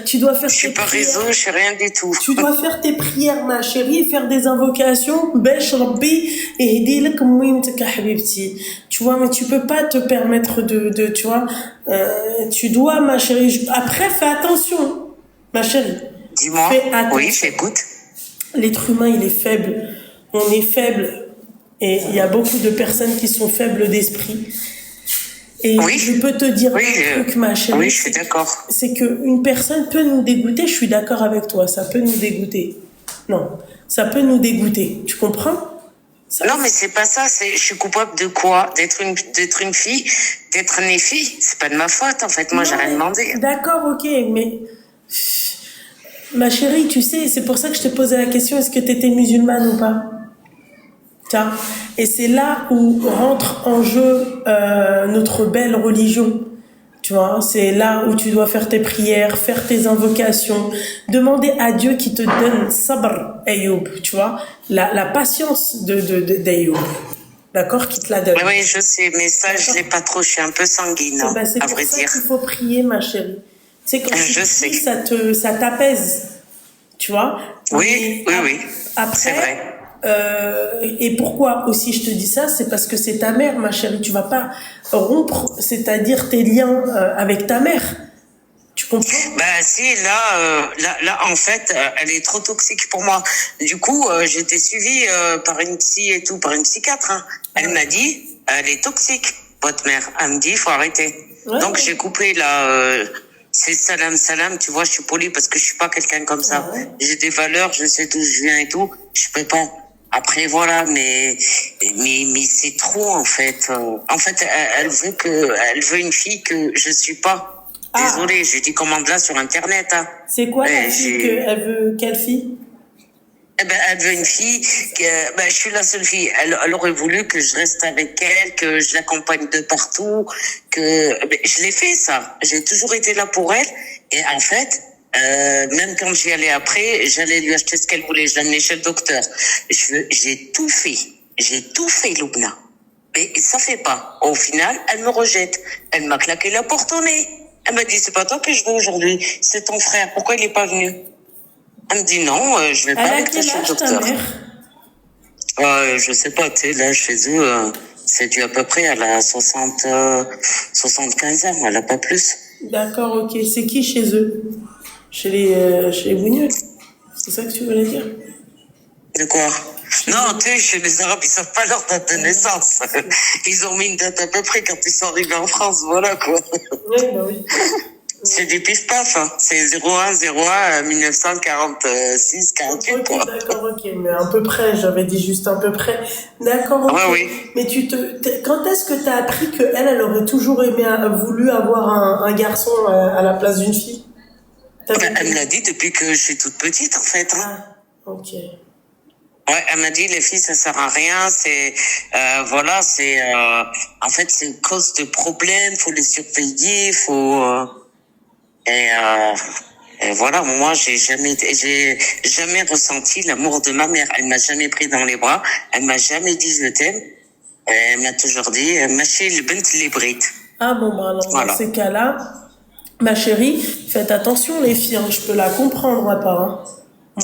tu dois faire. Je suis pas réseau, je suis rien du tout. Tu dois faire tes prières, ma chérie, et faire des invocations. Besh Rabbi et Hidilak Mouimtek Habibti. Tu vois, mais tu peux pas te permettre tu vois, tu dois, ma chérie. Après, fais attention, ma chérie. Dis-moi. Oui, j'écoute. L'être humain, il est faible. On est faible. Et il y a beaucoup de personnes qui sont faibles d'esprit. Et je peux te dire un truc, ma chérie. Oui, je suis d'accord. C'est qu'une personne peut nous dégoûter. Je suis d'accord avec toi. Ça peut nous dégoûter. Non. Ça peut nous dégoûter. Tu comprends? Non, mais c'est pas ça. Je suis coupable de quoi? D'être une fille? D'être née fille? C'est pas de ma faute, en fait. Moi, j'ai rien demandé. D'accord, ok. Mais... Ma chérie, tu sais, c'est pour ça que je te posais la question, est-ce que tu étais musulmane ou pas? Tiens, et c'est là où rentre en jeu notre belle religion. Tu vois, c'est là où tu dois faire tes prières, faire tes invocations, demander à Dieu qui te donne sabr, Ayoub, tu vois, la patience d'Ayoub. D'accord, qui te la donne. Oui, je sais, mais ça, je l'ai pas trop, je suis un peu sanguine, hein, C'est à pour vrai ça dire. qu'il faut prier, ma chérie. Tu sais, quand tu pries, ça t'apaise, tu vois. Oui, oui, après, c'est vrai. Et pourquoi aussi je te dis ça, c'est parce que c'est ta mère, ma chérie. Tu vas pas rompre, c'est-à-dire tes liens avec ta mère. Tu comprends? Bah si, là, en fait, elle est trop toxique pour moi. Du coup, j'étais suivie par une psy et tout, par une psychiatre. Hein. Elle m'a dit, elle est toxique, votre mère. Elle me dit, il faut arrêter. Ouais. Donc j'ai coupé là. C'est salam, tu vois, je suis polie parce que je suis pas quelqu'un comme ça. Ouais. J'ai des valeurs, je sais d'où je viens et tout. Je peux pas. Après voilà, mais c'est trop en fait. En fait, elle veut une fille que je suis pas. Désolée, j'ai dit commande-la sur internet. Hein. C'est quoi la fille qu'elle veut? Quelle fille? Eh ben, elle veut une fille. Je suis la seule fille. Elle aurait voulu que je reste avec elle, que je l'accompagne de partout. Je l'ai fait ça. J'ai toujours été là pour elle. Et en fait, même quand j'y allais après, j'allais lui acheter ce qu'elle voulait. Je l'amenais chez le docteur. J'ai tout fait, Loubna. Mais ça fait pas. Au final, elle me rejette. Elle m'a claqué la porte au nez. Elle m'a dit, c'est pas toi que je veux aujourd'hui, c'est ton frère. Pourquoi il est pas venu? Elle me dit non, je vais pas avec toi chez le docteur. Je sais pas, tu sais, là, chez eux, c'est dû à peu près à la 75 ans, elle a pas plus. D'accord, ok. C'est qui chez eux? Chez les Bougneux? C'est ça que tu voulais dire? De quoi? Non, tu sais, chez les Arabes, ils savent pas leur date de naissance. Ils ont mis une date à peu près quand ils sont arrivés en France, voilà quoi. Oui, bah oui. C'est du pif-paf, hein. C'est 01 1946 48 okay, quoi. D'accord, ok, mais à peu près, j'avais dit juste à peu près. D'accord, ok. Ouais, oui. Mais quand est-ce que t'as appris elle aurait toujours voulu avoir un garçon à la place d'une fille? Elle me l'a dit depuis que je suis toute petite en fait. Hein. Ah, ok. Ouais, elle m'a dit les filles ça sert à rien, c'est en fait c'est une cause de problème, faut les surveiller, et voilà, moi j'ai jamais ressenti l'amour de ma mère, elle m'a jamais pris dans les bras, elle m'a jamais dit je t'aime, elle m'a toujours dit machi le bint les brides. Ah bon bah alors voilà. Dans ces cas-là, ma chérie, faites attention les filles, hein, je peux la comprendre moi pas. Hein.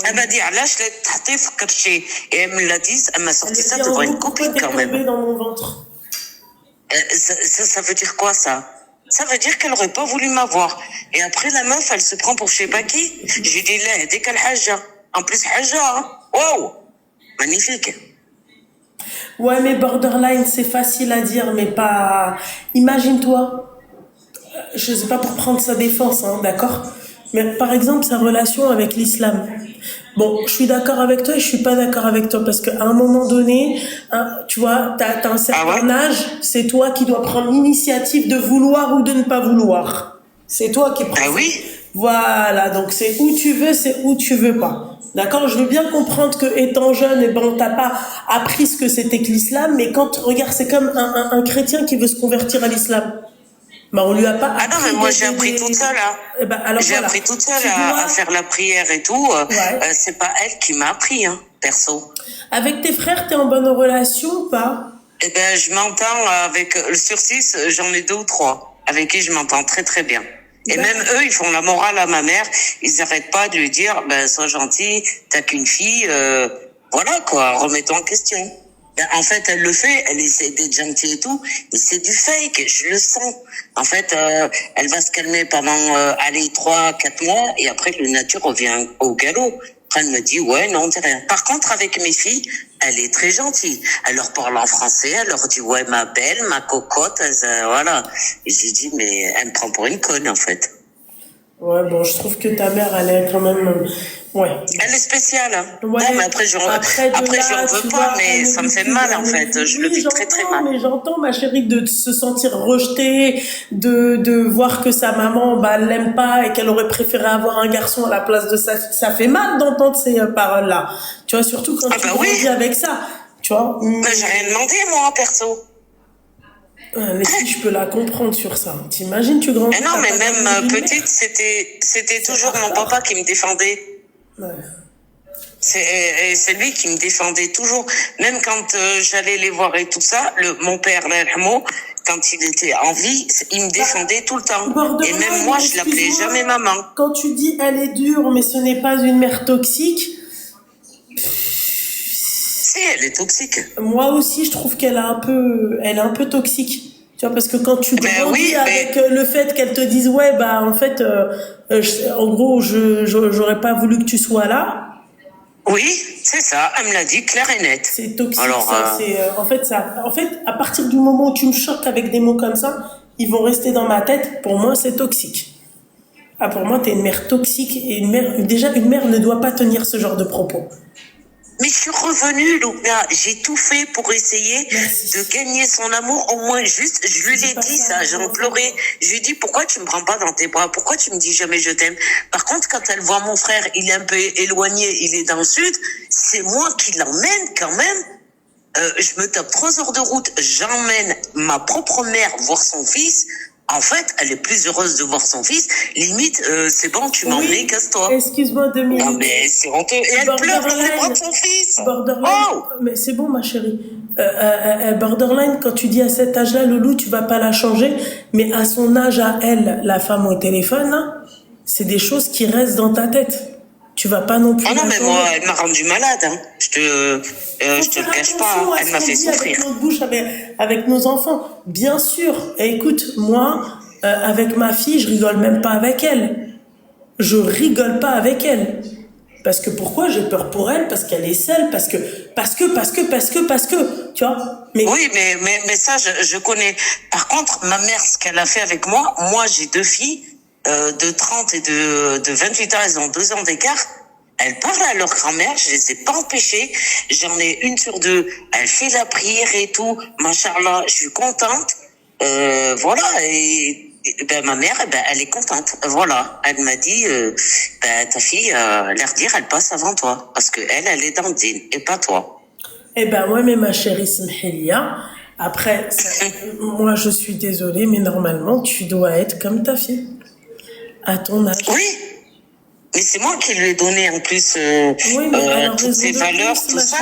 Elle m'a dit, علاش لا تحطي فكرت شي et elle me l'a dit, elle m'a sorti ça devant une copine quand même. Dans mon ventre. Ça veut dire quoi ça? Ça veut dire qu'elle aurait pas voulu m'avoir. Et après la meuf, elle se prend pour je sais pas qui. J'ai dit là, dès qu'elle haja. En plus haja, wow, magnifique. Ouais mais borderline c'est facile à dire mais pas. Imagine-toi, je sais pas pour prendre sa défense, hein, d'accord? Mais par exemple, sa relation avec l'islam. Bon, je suis d'accord avec toi et je suis pas d'accord avec toi parce qu'à un moment donné, hein, tu vois, t'as un certain âge, c'est toi qui dois prendre l'initiative de vouloir ou de ne pas vouloir. C'est toi qui prends. Ah oui? Voilà, donc c'est où tu veux, c'est où tu veux pas. D'accord, je veux bien comprendre que étant jeune, on t'a pas appris ce que c'était que l'islam, mais quand, regarde, c'est comme un chrétien qui veut se convertir à l'islam. Bah, on lui a pas. Ah non, mais moi j'ai appris toute seule. Hein. J'ai appris toute seule à faire la prière et tout. Ouais. C'est pas elle qui m'a appris, hein, perso. Avec tes frères, t'es en bonne relation ou pas? Eh ben, je m'entends avec sur 6, j'en ai 2 ou 3 avec qui je m'entends très très bien. Et même eux, ils font la morale à ma mère. Ils arrêtent pas de lui dire, ben sois gentil, t'as qu'une fille, voilà quoi, remets-toi en question. En fait, elle le fait, elle essaie d'être gentille et tout, mais c'est du fake, je le sens. En fait, elle va se calmer pendant 3-4 mois et après le nature revient au galop. Après, elle me dit ouais, non, c'est rien. Par contre, avec mes filles, elle est très gentille. Elle leur parle en français, elle leur dit ouais, ma belle, ma cocotte, voilà. Et je lui dis mais elle me prend pour une conne en fait. Ouais, bon, je trouve que ta mère, elle est quand même, ouais. Elle est spéciale, hein. Ouais. Non, mais après, j'en veux pas, mais ça me fait mal, en fait. Je le vis très, très mal. Mais j'entends, ma chérie, de se sentir rejetée, de voir que sa maman, bah, elle l'aime pas et qu'elle aurait préféré avoir un garçon à la place de sa fille. Ça fait mal d'entendre ces paroles-là. Tu vois, surtout quand tu grandis avec ça. Tu vois. Mais j'ai rien demandé, moi, perso. Mais si je peux la comprendre sur ça. T'imagines, tu grandis. Non, mais même petite, c'était toujours mon papa qui me défendait. Ouais. C'est lui qui me défendait toujours. Même quand j'allais les voir et tout ça, mon père, l'Alhamo, quand il était en vie, il me défendait tout le temps. Et même moi, je l'appelais jamais maman. Quand tu dis elle est dure, mais ce n'est pas une mère toxique. Si, elle est toxique. Moi aussi, je trouve elle est un peu toxique. Tu vois, parce que quand tu grandis avec le fait qu'elle te dise, ouais, bah, en fait, en gros, j'aurais pas voulu que tu sois là. Oui, c'est ça. Elle me l'a dit clair et net. C'est toxique. Alors, en fait, à partir du moment où tu me choques avec des mots comme ça, ils vont rester dans ma tête. Pour moi, c'est toxique. Ah, pour moi, t'es une mère toxique et déjà, une mère ne doit pas tenir ce genre de propos. Mais je suis revenue, Loubna. J'ai tout fait pour essayer de gagner son amour. Au moins, juste, je lui ai dit ça. J'en pleurais. Je lui ai dit, pourquoi tu me prends pas dans tes bras? Pourquoi tu me dis jamais je t'aime? Par contre, quand elle voit mon frère, il est un peu éloigné, il est dans le sud, c'est moi qui l'emmène quand même. Je me tape 3 heures de route. J'emmène ma propre mère voir son fils. En fait, elle est plus heureuse de voir son fils. Limite, c'est bon, tu m'as emmené, casse-toi. Excuse-moi 2 minutes. Non, mais c'est honteux. Et elle pleure dans les bras de son fils. Borderline. Oh, mais c'est bon, ma chérie. Borderline, quand tu dis à cet âge-là, Loulou, tu vas pas la changer. Mais à son âge, à elle, la femme au téléphone, hein, c'est des choses qui restent dans ta tête. Tu vas pas non plus. Ah non, mais moi, elle m'a rendu malade. Hein. Je te le cache pas. Elle m'a fait souffrir. Avec notre bouche, avec nos enfants. Bien sûr. Et écoute, moi, avec ma fille, je rigole même pas avec elle. Je rigole pas avec elle. Parce que pourquoi? J'ai peur pour elle, parce qu'elle est seule, parce que, tu vois. Mais... Oui, mais ça, je connais. Par contre, ma mère, ce qu'elle a fait avec moi, j'ai 2 filles. De 30 et de 28 ans, elles ont 2 ans d'écart. Elles parlent à leur grand-mère, je les ai pas empêchées. J'en ai 1 sur 2. Elle fait la prière et tout. Machallah, je suis contente. Voilà. Et ben, ma mère, elle est contente. Voilà. Elle m'a dit, ta fille, l'air dire, elle passe avant toi. Parce que elle est dans le din, et pas toi. Eh ben, ouais, mais ma chérie Smhelia, après, moi, je suis désolée, mais normalement, tu dois être comme ta fille. À ton âge. Oui, mais c'est moi qui lui ai donné en plus toutes ces valeurs, tout ça.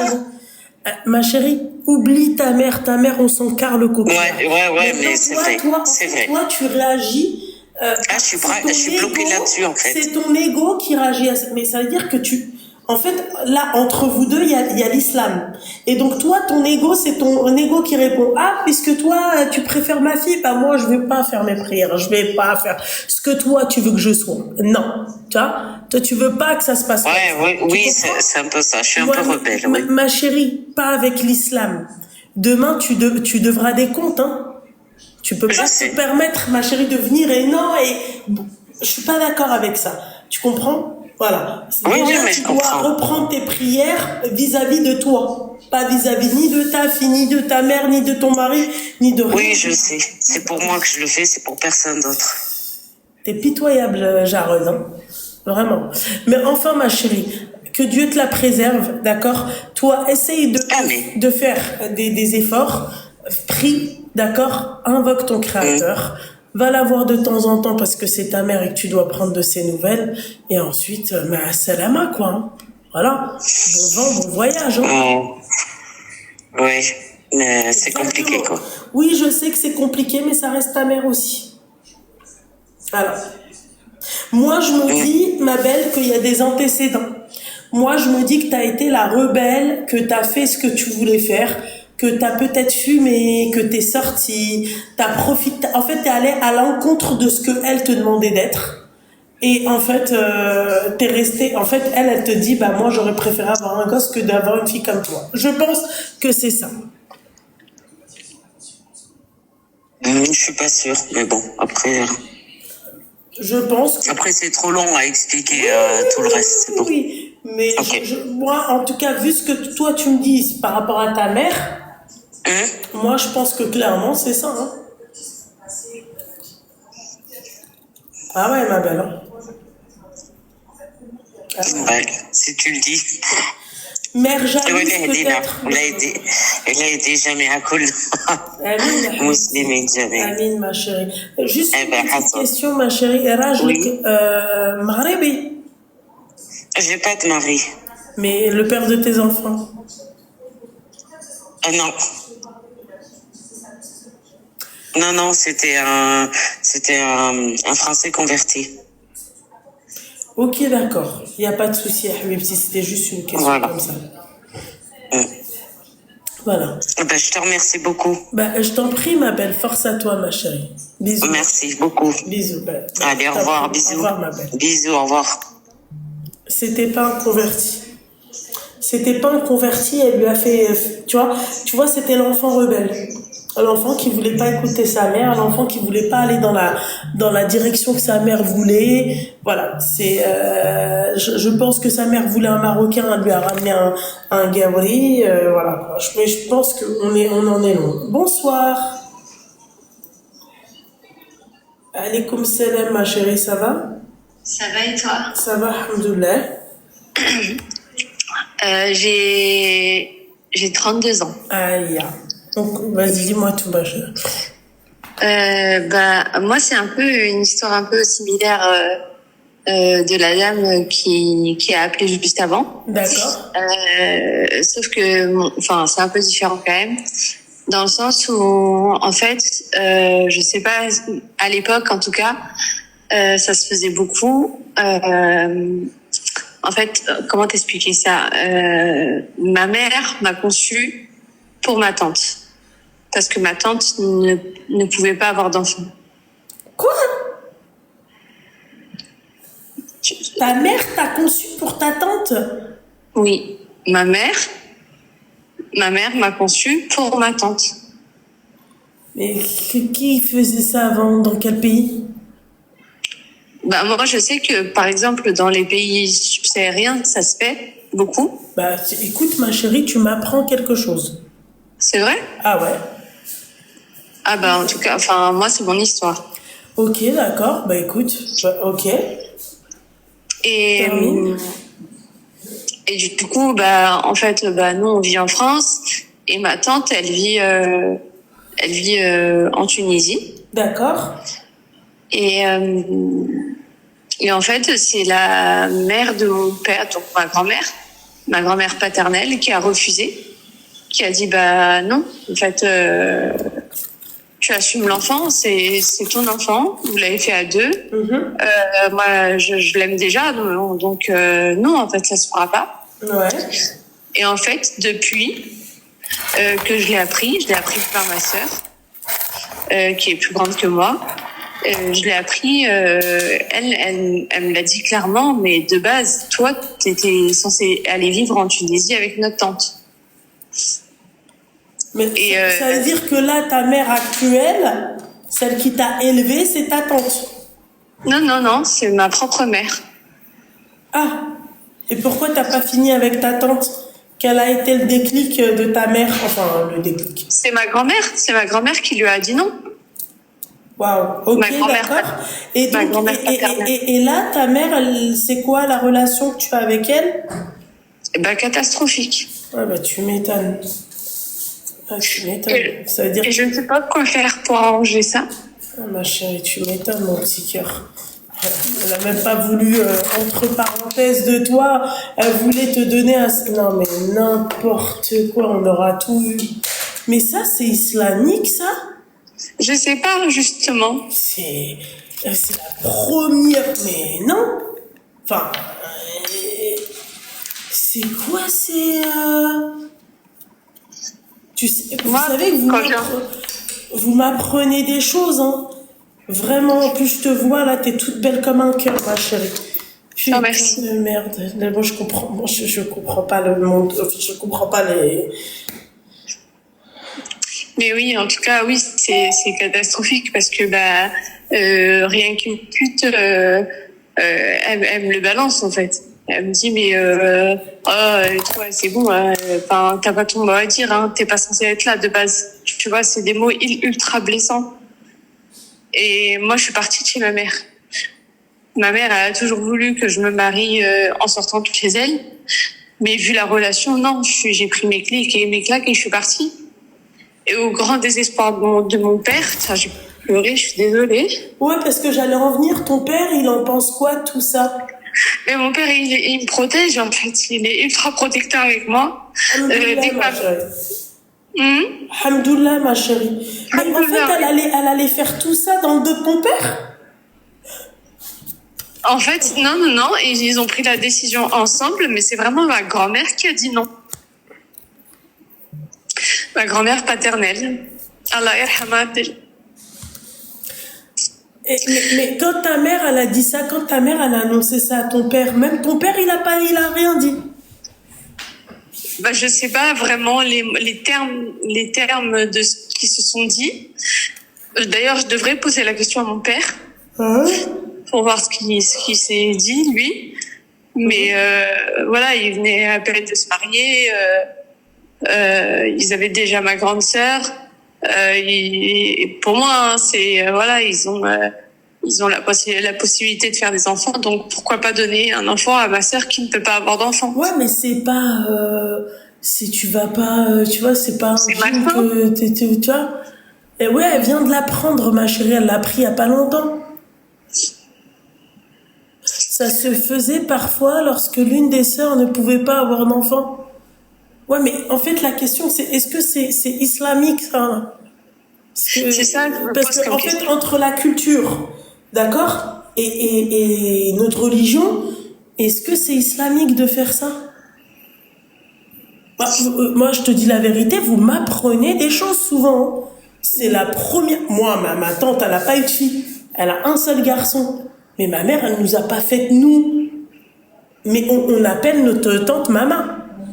Ma chérie, oublie ta mère, on s'en carre le coco. Ouais, mais c'est vrai. C'est vrai. Toi, tu réagis. Je suis bloquée là-dessus en fait. C'est ton ego qui réagit à ça. Mais ça veut dire que en fait, là, entre vous deux, il y a l'islam. Et donc, toi, ton ego, c'est ton ego qui répond. Ah, puisque toi, tu préfères ma fille, bah, moi, je vais pas faire mes prières. Je vais pas faire ce que toi, tu veux que je sois. Non. Tu vois? Toi, tu veux pas que ça se passe. Oui, c'est un peu ça. Je suis un peu rebelle, oui. Ma chérie, pas avec l'islam. Demain, tu devras des comptes, hein. Tu peux pas te permettre, ma chérie, de venir je suis pas d'accord avec ça. Tu comprends? Voilà. Oui, mais tu dois reprendre tes prières vis-à-vis de toi. Pas vis-à-vis ni de ta fille, ni de ta mère, ni de ton mari, ni de... Oui, je sais. C'est pour moi que je le fais, c'est pour personne d'autre. T'es pitoyable, Jarod, hein. Vraiment. Mais enfin, ma chérie, que Dieu te la préserve, d'accord? Toi, essaye de faire des efforts. Prie, d'accord? Invoque ton Créateur. Va la voir de temps en temps parce que c'est ta mère et que tu dois prendre de ses nouvelles. Et ensuite, salama, quoi. Hein. Voilà. Bon vent, bon voyage. Hein. Oui, mais c'est compliqué, quoi. Oui, je sais que c'est compliqué, mais ça reste ta mère aussi. Alors, moi, je me dis, ma belle, qu'il y a des antécédents. Moi, je me dis que tu as été la rebelle, que tu as fait ce que tu voulais faire, que t'as peut-être fumé, que t'es sorti, t'as profité, en fait t'es allé à l'encontre de ce que elle te demandait d'être, et en fait t'es resté, en fait elle te dit, bah moi j'aurais préféré avoir un gosse que d'avoir une fille comme toi. Je pense que c'est ça. Je suis pas sûre, mais bon, après... Je pense que... Après c'est trop long à expliquer tout le reste, c'est bon. Oui, mais moi en tout cas, vu ce que toi tu me dis par rapport à ta mère, moi, je pense que clairement, c'est ça. Hein. Ah ouais, ma belle. Hein. Ouais, si tu le dis. Mère jalouse ولا هدينا peut-être. ولا يدي جميع كل Amine, ya مسلمين جميعا. Amine, ma chérie. Juste Eh une ben, petite Hassan. question, ma chérie. Rajlik, Oui. Maghrebi, J'ai pas de mari. mais le père de tes enfants. Non. Non, c'était un Français converti. Ok, d'accord. Il n'y a pas de souci, Habibti. C'était juste une question Voilà. comme ça. Mm. Voilà. Ben, je te remercie beaucoup. Bah, je t'en prie, ma belle. Force à toi, ma chérie. Bisous. Merci beaucoup. Bisous. Bah, Allez, au revoir, Au bisous. revoir, ma belle. Bisous, au revoir. C'était pas un converti. C'était pas un converti, elle lui a fait, tu vois, c'était l'enfant rebelle. L'enfant qui voulait pas écouter sa mère, l'enfant qui voulait pas aller dans la direction que sa mère voulait. Voilà, je pense que sa mère voulait un Marocain, elle lui a ramené un Gabri, voilà. Mais je pense on en est loin. Bonsoir. Alaykoum salam, ma chérie, ça va? Ça va et toi? Ça va, alhamdoulilah. J'ai 32 ans. Aïe. Donc, vas-y, dis-moi tout, ma chérie. Moi, c'est un peu une histoire un peu similaire de la dame qui a appelé juste avant. D'accord. Sauf que, c'est un peu différent quand même. Dans le sens où, en fait, je sais pas, à l'époque, en tout cas, ça se faisait beaucoup. En fait, comment t'expliquer ça? Ma mère m'a conçue pour ma tante. Parce que ma tante ne pouvait pas avoir d'enfant. Quoi? Ta mère t'a conçu pour ta tante? Oui. Ma mère m'a conçue pour ma tante. Mais qui faisait ça avant? Dans quel pays? Moi, je sais que, par exemple, dans les pays subsahariens, ça se fait beaucoup. Écoute, ma chérie, tu m'apprends quelque chose. C'est vrai? Ah ouais. En tout cas, moi, c'est mon histoire. Ok, d'accord. Écoute, ok. Et du coup, en fait, nous, on vit en France et ma tante, elle vit en Tunisie. D'accord. Et en fait, c'est la mère de mon père, donc ma grand-mère paternelle, qui a refusé, qui a dit non, en fait, tu assumes l'enfant, c'est ton enfant, vous l'avez fait à deux. Moi, je l'aime déjà, donc non, en fait, ça se fera pas. Ouais. Et en fait, depuis que je l'ai appris par ma sœur, qui est plus grande que moi. Je l'ai appris, elle me l'a dit clairement, mais de base, toi, t'étais censé aller vivre en Tunisie avec notre tante. Mais ça veut dire que là, ta mère actuelle, celle qui t'a élevée, c'est ta tante? Non, c'est ma propre mère. Ah, et pourquoi t'as pas fini avec ta tante? Quel a été le déclic de ta mère? Enfin, le déclic. C'est ma grand-mère qui lui a dit non. Waouh, ok, d'accord. Et là, ta mère, c'est quoi la relation que tu as avec elle? Catastrophique. Ouais, tu m'étonnes. Tu m'étonnes. Ça veut dire et je ne sais pas quoi faire pour arranger ça. Ma chérie, tu m'étonnes, mon petit cœur. Elle n'a même pas voulu, entre parenthèses de toi, elle voulait te donner un... Non, mais n'importe quoi, on aura tout vu. Mais ça, c'est islamique, ça? Je sais pas, justement. C'est la première... Mais non. Enfin... c'est quoi, vous savez que vous m'apprenez des choses, hein. Vraiment, en plus je te vois, là, t'es toute belle comme un cœur, ma chérie. Oh, merci. De merde. Moi, je comprends pas le monde, je comprends pas les... Mais oui, en tout cas, oui, c'est catastrophique parce que rien qu'une pute, elle me le balance en fait. Elle me dit toi c'est bon, t'as pas ton mot à dire, hein, t'es pas censé être là de base. Tu vois, c'est des mots ultra blessants. Et moi, je suis partie de chez ma mère. Ma mère a toujours voulu que je me marie en sortant de chez elle. Mais vu la relation, non, j'ai pris mes clés et mes claques et je suis partie. Et au grand désespoir de mon père, ça, j'ai pleuré, je suis désolée. Ouais, parce que j'allais en venir, ton père, il en pense quoi de tout ça? Mais mon père, il me protège, en fait. Il est ultra protecteur avec moi. Alhamdoulilah, ma chérie. Alhamdoulilah, ma chérie. Mais en fait, elle allait faire tout ça dans le dos de ton père? En fait, non. Ils ont pris la décision ensemble, mais c'est vraiment ma grand-mère qui a dit non. Ma grand-mère paternelle. Allah yarhamha. Mais quand ta mère, elle a dit ça, quand ta mère, elle a annoncé ça à ton père, même ton père, il a rien dit. Bah, je sais pas vraiment les termes de ce qui se sont dit. D'ailleurs, je devrais poser la question à mon père. Pour voir ce qui s'est dit, lui. Mais voilà, il venait à peine de se marier. Ils avaient déjà ma grande sœur. Pour moi, c'est voilà, ils ont la possibilité de faire des enfants. Donc pourquoi pas donner un enfant à ma sœur qui ne peut pas avoir d'enfant? Ouais, mais c'est pas, tu vas pas, tu vois, c'est pas un gène que tu vois. Et ouais, elle vient de l'apprendre, ma chérie. Elle l'a appris il y a pas longtemps. Ça se faisait parfois lorsque l'une des sœurs ne pouvait pas avoir d'enfant. Ouais, mais en fait, la question, c'est est-ce que c'est islamique, ça? C'est ça. Parce que, en fait, entre la culture, d'accord, et notre religion, est-ce que c'est islamique de faire ça? Moi, je te dis la vérité, vous m'apprenez des choses souvent. C'est la première... Moi, ma tante, elle n'a pas eu de fille. Elle a un seul garçon. Mais ma mère, elle nous a pas fait nous. Mais on appelle notre tante maman.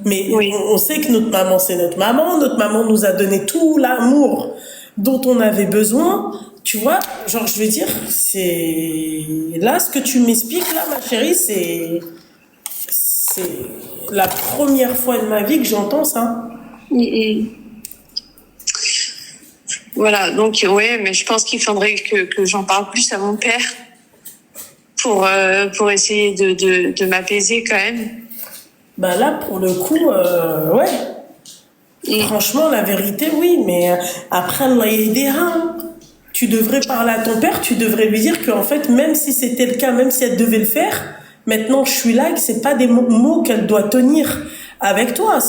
Mais oui. On sait que notre maman, c'est notre maman. Notre maman nous a donné tout l'amour dont on avait besoin. Tu vois, genre, je veux dire, c'est... Là, ce que tu m'expliques, là, ma chérie, c'est la première fois de ma vie que j'entends ça. Voilà, donc, ouais, mais je pense qu'il faudrait que j'en parle plus à mon père. Pour essayer de m'apaiser quand même. Bah là, pour le coup, ouais. Franchement, la vérité, oui, mais après, Allah aidera. Tu devrais parler à ton père, tu devrais lui dire qu'en fait, même si c'était le cas, même si elle devait le faire, maintenant je suis là, que c'est pas des mots qu'elle doit tenir avec toi.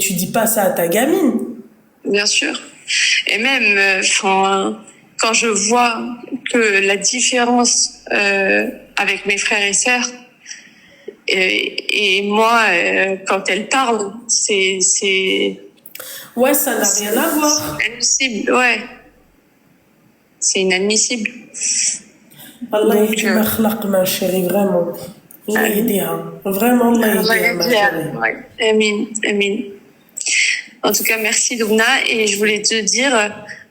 Tu dis pas ça à ta gamine. Bien sûr. Et même, quand je vois que la différence avec mes frères et sœurs et moi, quand elles parlent, c'est ouais, ça n'a rien à voir. C'est inadmissible, ouais. C'est inadmissible. Allah yahdi ma khlaq, ma chérie, vraiment. Allah yahdiha. Vraiment, Allah yahdiha, ma chérie. Amin. En tout cas, merci Lubna, et je voulais te dire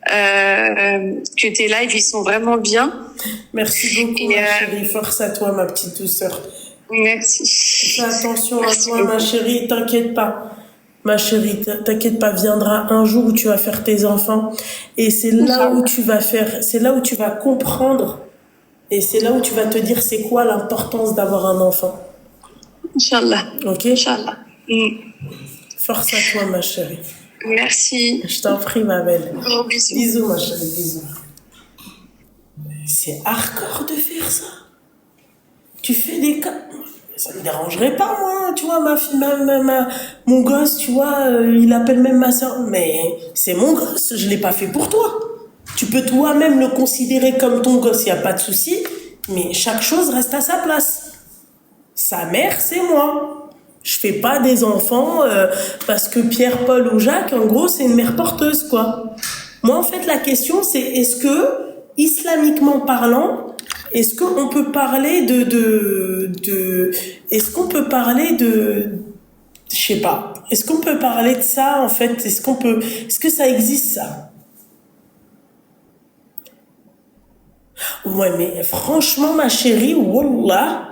que tes lives, ils sont vraiment bien. Merci beaucoup, ma chérie. Force à toi, ma petite douceur. Merci. Fais attention à toi, ma chérie. T'inquiète pas. Ma chérie, t'inquiète pas, viendra un jour où tu vas faire tes enfants. Et c'est là où tu vas c'est là où tu vas comprendre. Et c'est là où tu vas te dire c'est quoi l'importance d'avoir un enfant. Inch'Allah. Ok? Inch'Allah. Force à toi, ma chérie. Merci. Je t'en prie, ma belle. Gros bisous. Bisous, ma chérie, bisous. C'est hardcore de faire ça. Tu fais des cas... Ça me dérangerait pas, moi, tu vois, ma fille, mon gosse, tu vois, il appelle même ma soeur. Mais c'est mon gosse, je l'ai pas fait pour toi. Tu peux toi-même le considérer comme ton gosse, il n'y a pas de souci, mais chaque chose reste à sa place. Sa mère, c'est moi. Je fais pas des enfants parce que Pierre, Paul ou Jacques, en gros, c'est une mère porteuse, quoi. Moi, en fait, la question, c'est est-ce que, islamiquement parlant, est-ce qu'on peut parler est-ce qu'on peut parler je sais pas. Est-ce qu'on peut parler de ça, en fait? Est-ce que ça existe, ça? Ouais, mais franchement, ma chérie, wallah,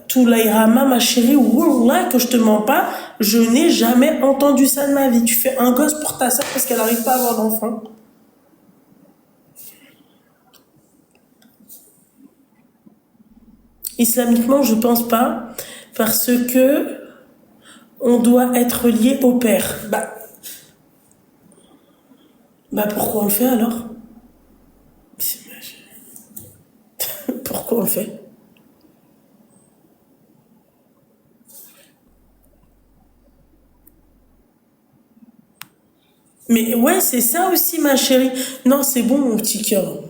Toulaïrama, ma chérie, wallah, que je te mens pas, je n'ai jamais entendu ça de ma vie. Tu fais un gosse pour ta sœur parce qu'elle n'arrive pas à avoir d'enfant. Islamiquement, je pense pas. Parce que on doit être lié au père. Bah pourquoi on le fait alors? Pourquoi on le fait? Mais ouais, c'est ça aussi, ma chérie. Non, c'est bon, mon petit cœur.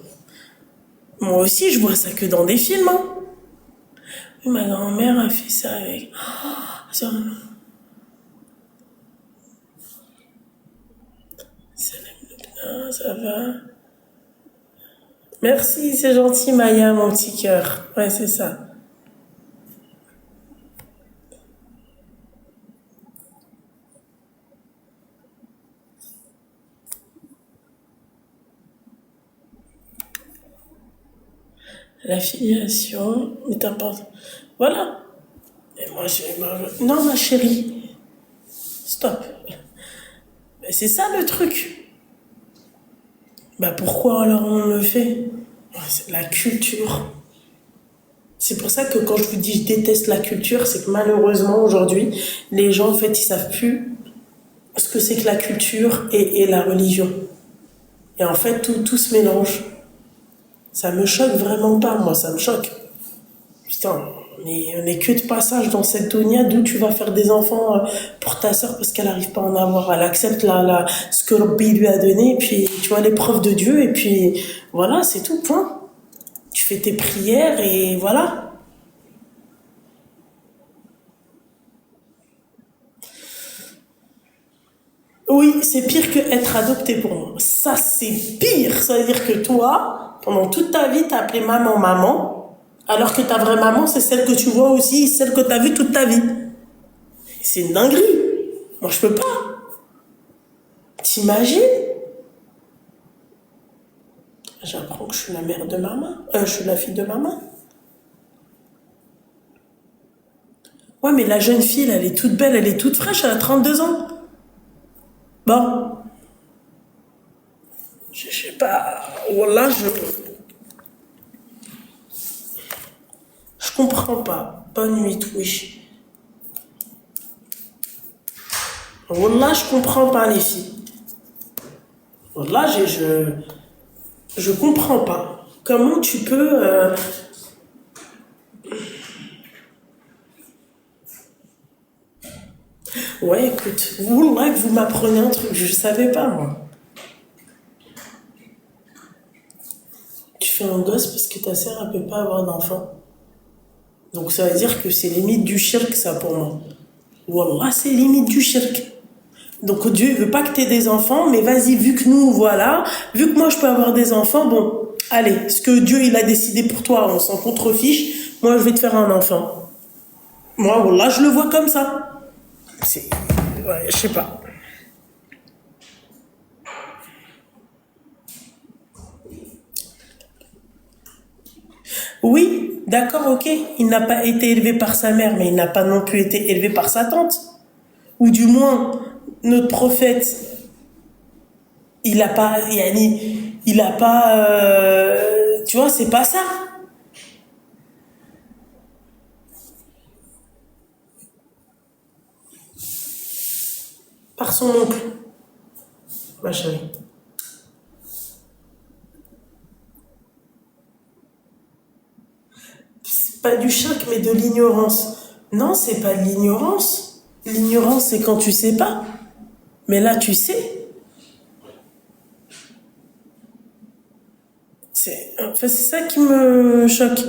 Moi aussi, je vois ça que dans des films. Hein. Oui, ma grand-mère a fait ça avec... Oh, ça va. Merci, c'est gentil, Maya, mon petit cœur. Ouais, c'est ça. La filiation est importante. Voilà. Et moi, non, ma chérie. Stop. Mais c'est ça le truc. Bah pourquoi alors on le fait? C'est la culture. C'est pour ça que quand je vous dis je déteste la culture, c'est que malheureusement aujourd'hui, les gens en fait ils savent plus ce que c'est que la culture et la religion. Et en fait tout se mélange. Ça me choque vraiment pas, moi ça me choque. Putain, on est que de passage dans cette dunya d'où tu vas faire des enfants pour ta sœur parce qu'elle n'arrive pas à en avoir. Elle accepte ce que Rabbi lui a donné, et puis tu vois l'épreuve de Dieu, et puis voilà, c'est tout, point. Tu fais tes prières, et voilà. Oui, c'est pire que être adopté pour moi. Ça, c'est pire. Ça veut dire que toi, pendant toute ta vie, t'as appelé maman, alors que ta vraie maman, c'est celle que tu vois aussi, celle que t'as vue toute ta vie. C'est une dinguerie. Moi, je peux pas. T'imagines? J'apprends que je suis la mère de maman. Je suis la fille de maman. Ouais, mais la jeune fille, elle est toute belle, elle est toute fraîche, elle a 32 ans. Bon. Je sais pas. Wallah, je comprends pas. Bonne nuit, Twitch. Wallah, je comprends pas, les filles. Wallah, je comprends pas. Comment tu peux... Ouais, écoute, Wallah, que vous m'apprenez un truc, je savais pas, moi. Tu fais un gosse parce que ta sœur, elle peut pas avoir d'enfant. Donc ça veut dire que c'est limite du shirk, ça, pour moi. Wallah, c'est limite du shirk. Donc Dieu veut pas que tu aies des enfants, mais vas-y, vu que nous, voilà, vu que moi je peux avoir des enfants, bon, allez, ce que Dieu il a décidé pour toi, on s'en contrefiche, moi je vais te faire un enfant. Moi, voilà, je le vois comme ça. C'est... Ouais, je sais pas. Oui, d'accord, ok, il n'a pas été élevé par sa mère, mais il n'a pas non plus été élevé par sa tante. Ou du moins, notre prophète, il a pas, tu vois, c'est pas ça. Par son oncle, ma chérie. C'est pas du choc, mais de l'ignorance. Non, c'est pas de l'ignorance. L'ignorance, c'est quand tu sais pas. Mais là, tu sais. C'est ça qui me choque.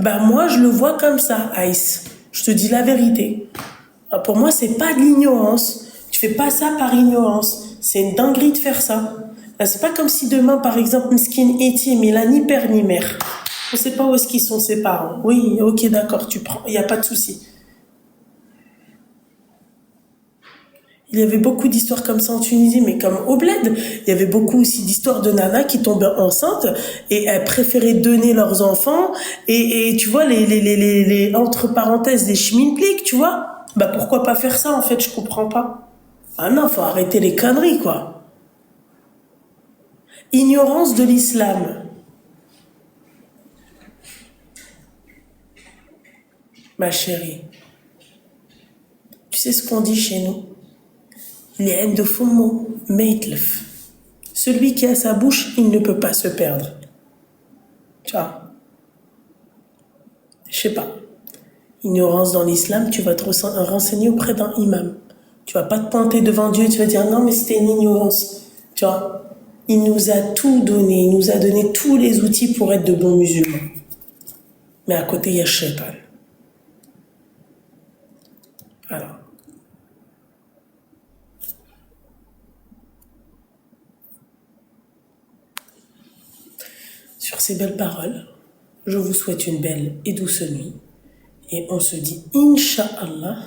Bah moi, je le vois comme ça, Ice. Je te dis la vérité. Pour moi, c'est pas de l'ignorance. Tu fais pas ça par ignorance. C'est une dinguerie de faire ça. Là, c'est pas comme si demain, par exemple, Miskin Etim, il a ni père ni mère. On sait pas où est-ce qu'ils sont ses parents. Oui, ok, d'accord, tu prends. Il n'y a pas de souci. Il y avait beaucoup d'histoires comme ça en Tunisie, mais comme au Bled. Il y avait beaucoup aussi d'histoires de nanas qui tombaient enceintes et elles préféraient donner leurs enfants. Et tu vois, les entre parenthèses, des schmilblick, tu vois. Bah pourquoi pas faire ça, en fait, je comprends pas. Ah non, faut arrêter les conneries, quoi. Ignorance de l'islam. Ma chérie, tu sais ce qu'on dit chez nous? Les haines de Fumo, Meitlef. Celui qui a sa bouche, il ne peut pas se perdre. Tu vois? Je sais pas. Ignorance dans l'islam, tu vas te renseigner auprès d'un imam. Tu vas pas te pointer devant Dieu, tu vas dire non mais c'était une ignorance. Tu vois? Il nous a tout donné, il nous a donné tous les outils pour être de bons musulmans. Mais à côté, il y a Shaitan. Alors. Sur ces belles paroles, je vous souhaite une belle et douce nuit. Et on se dit, Inch'Allah,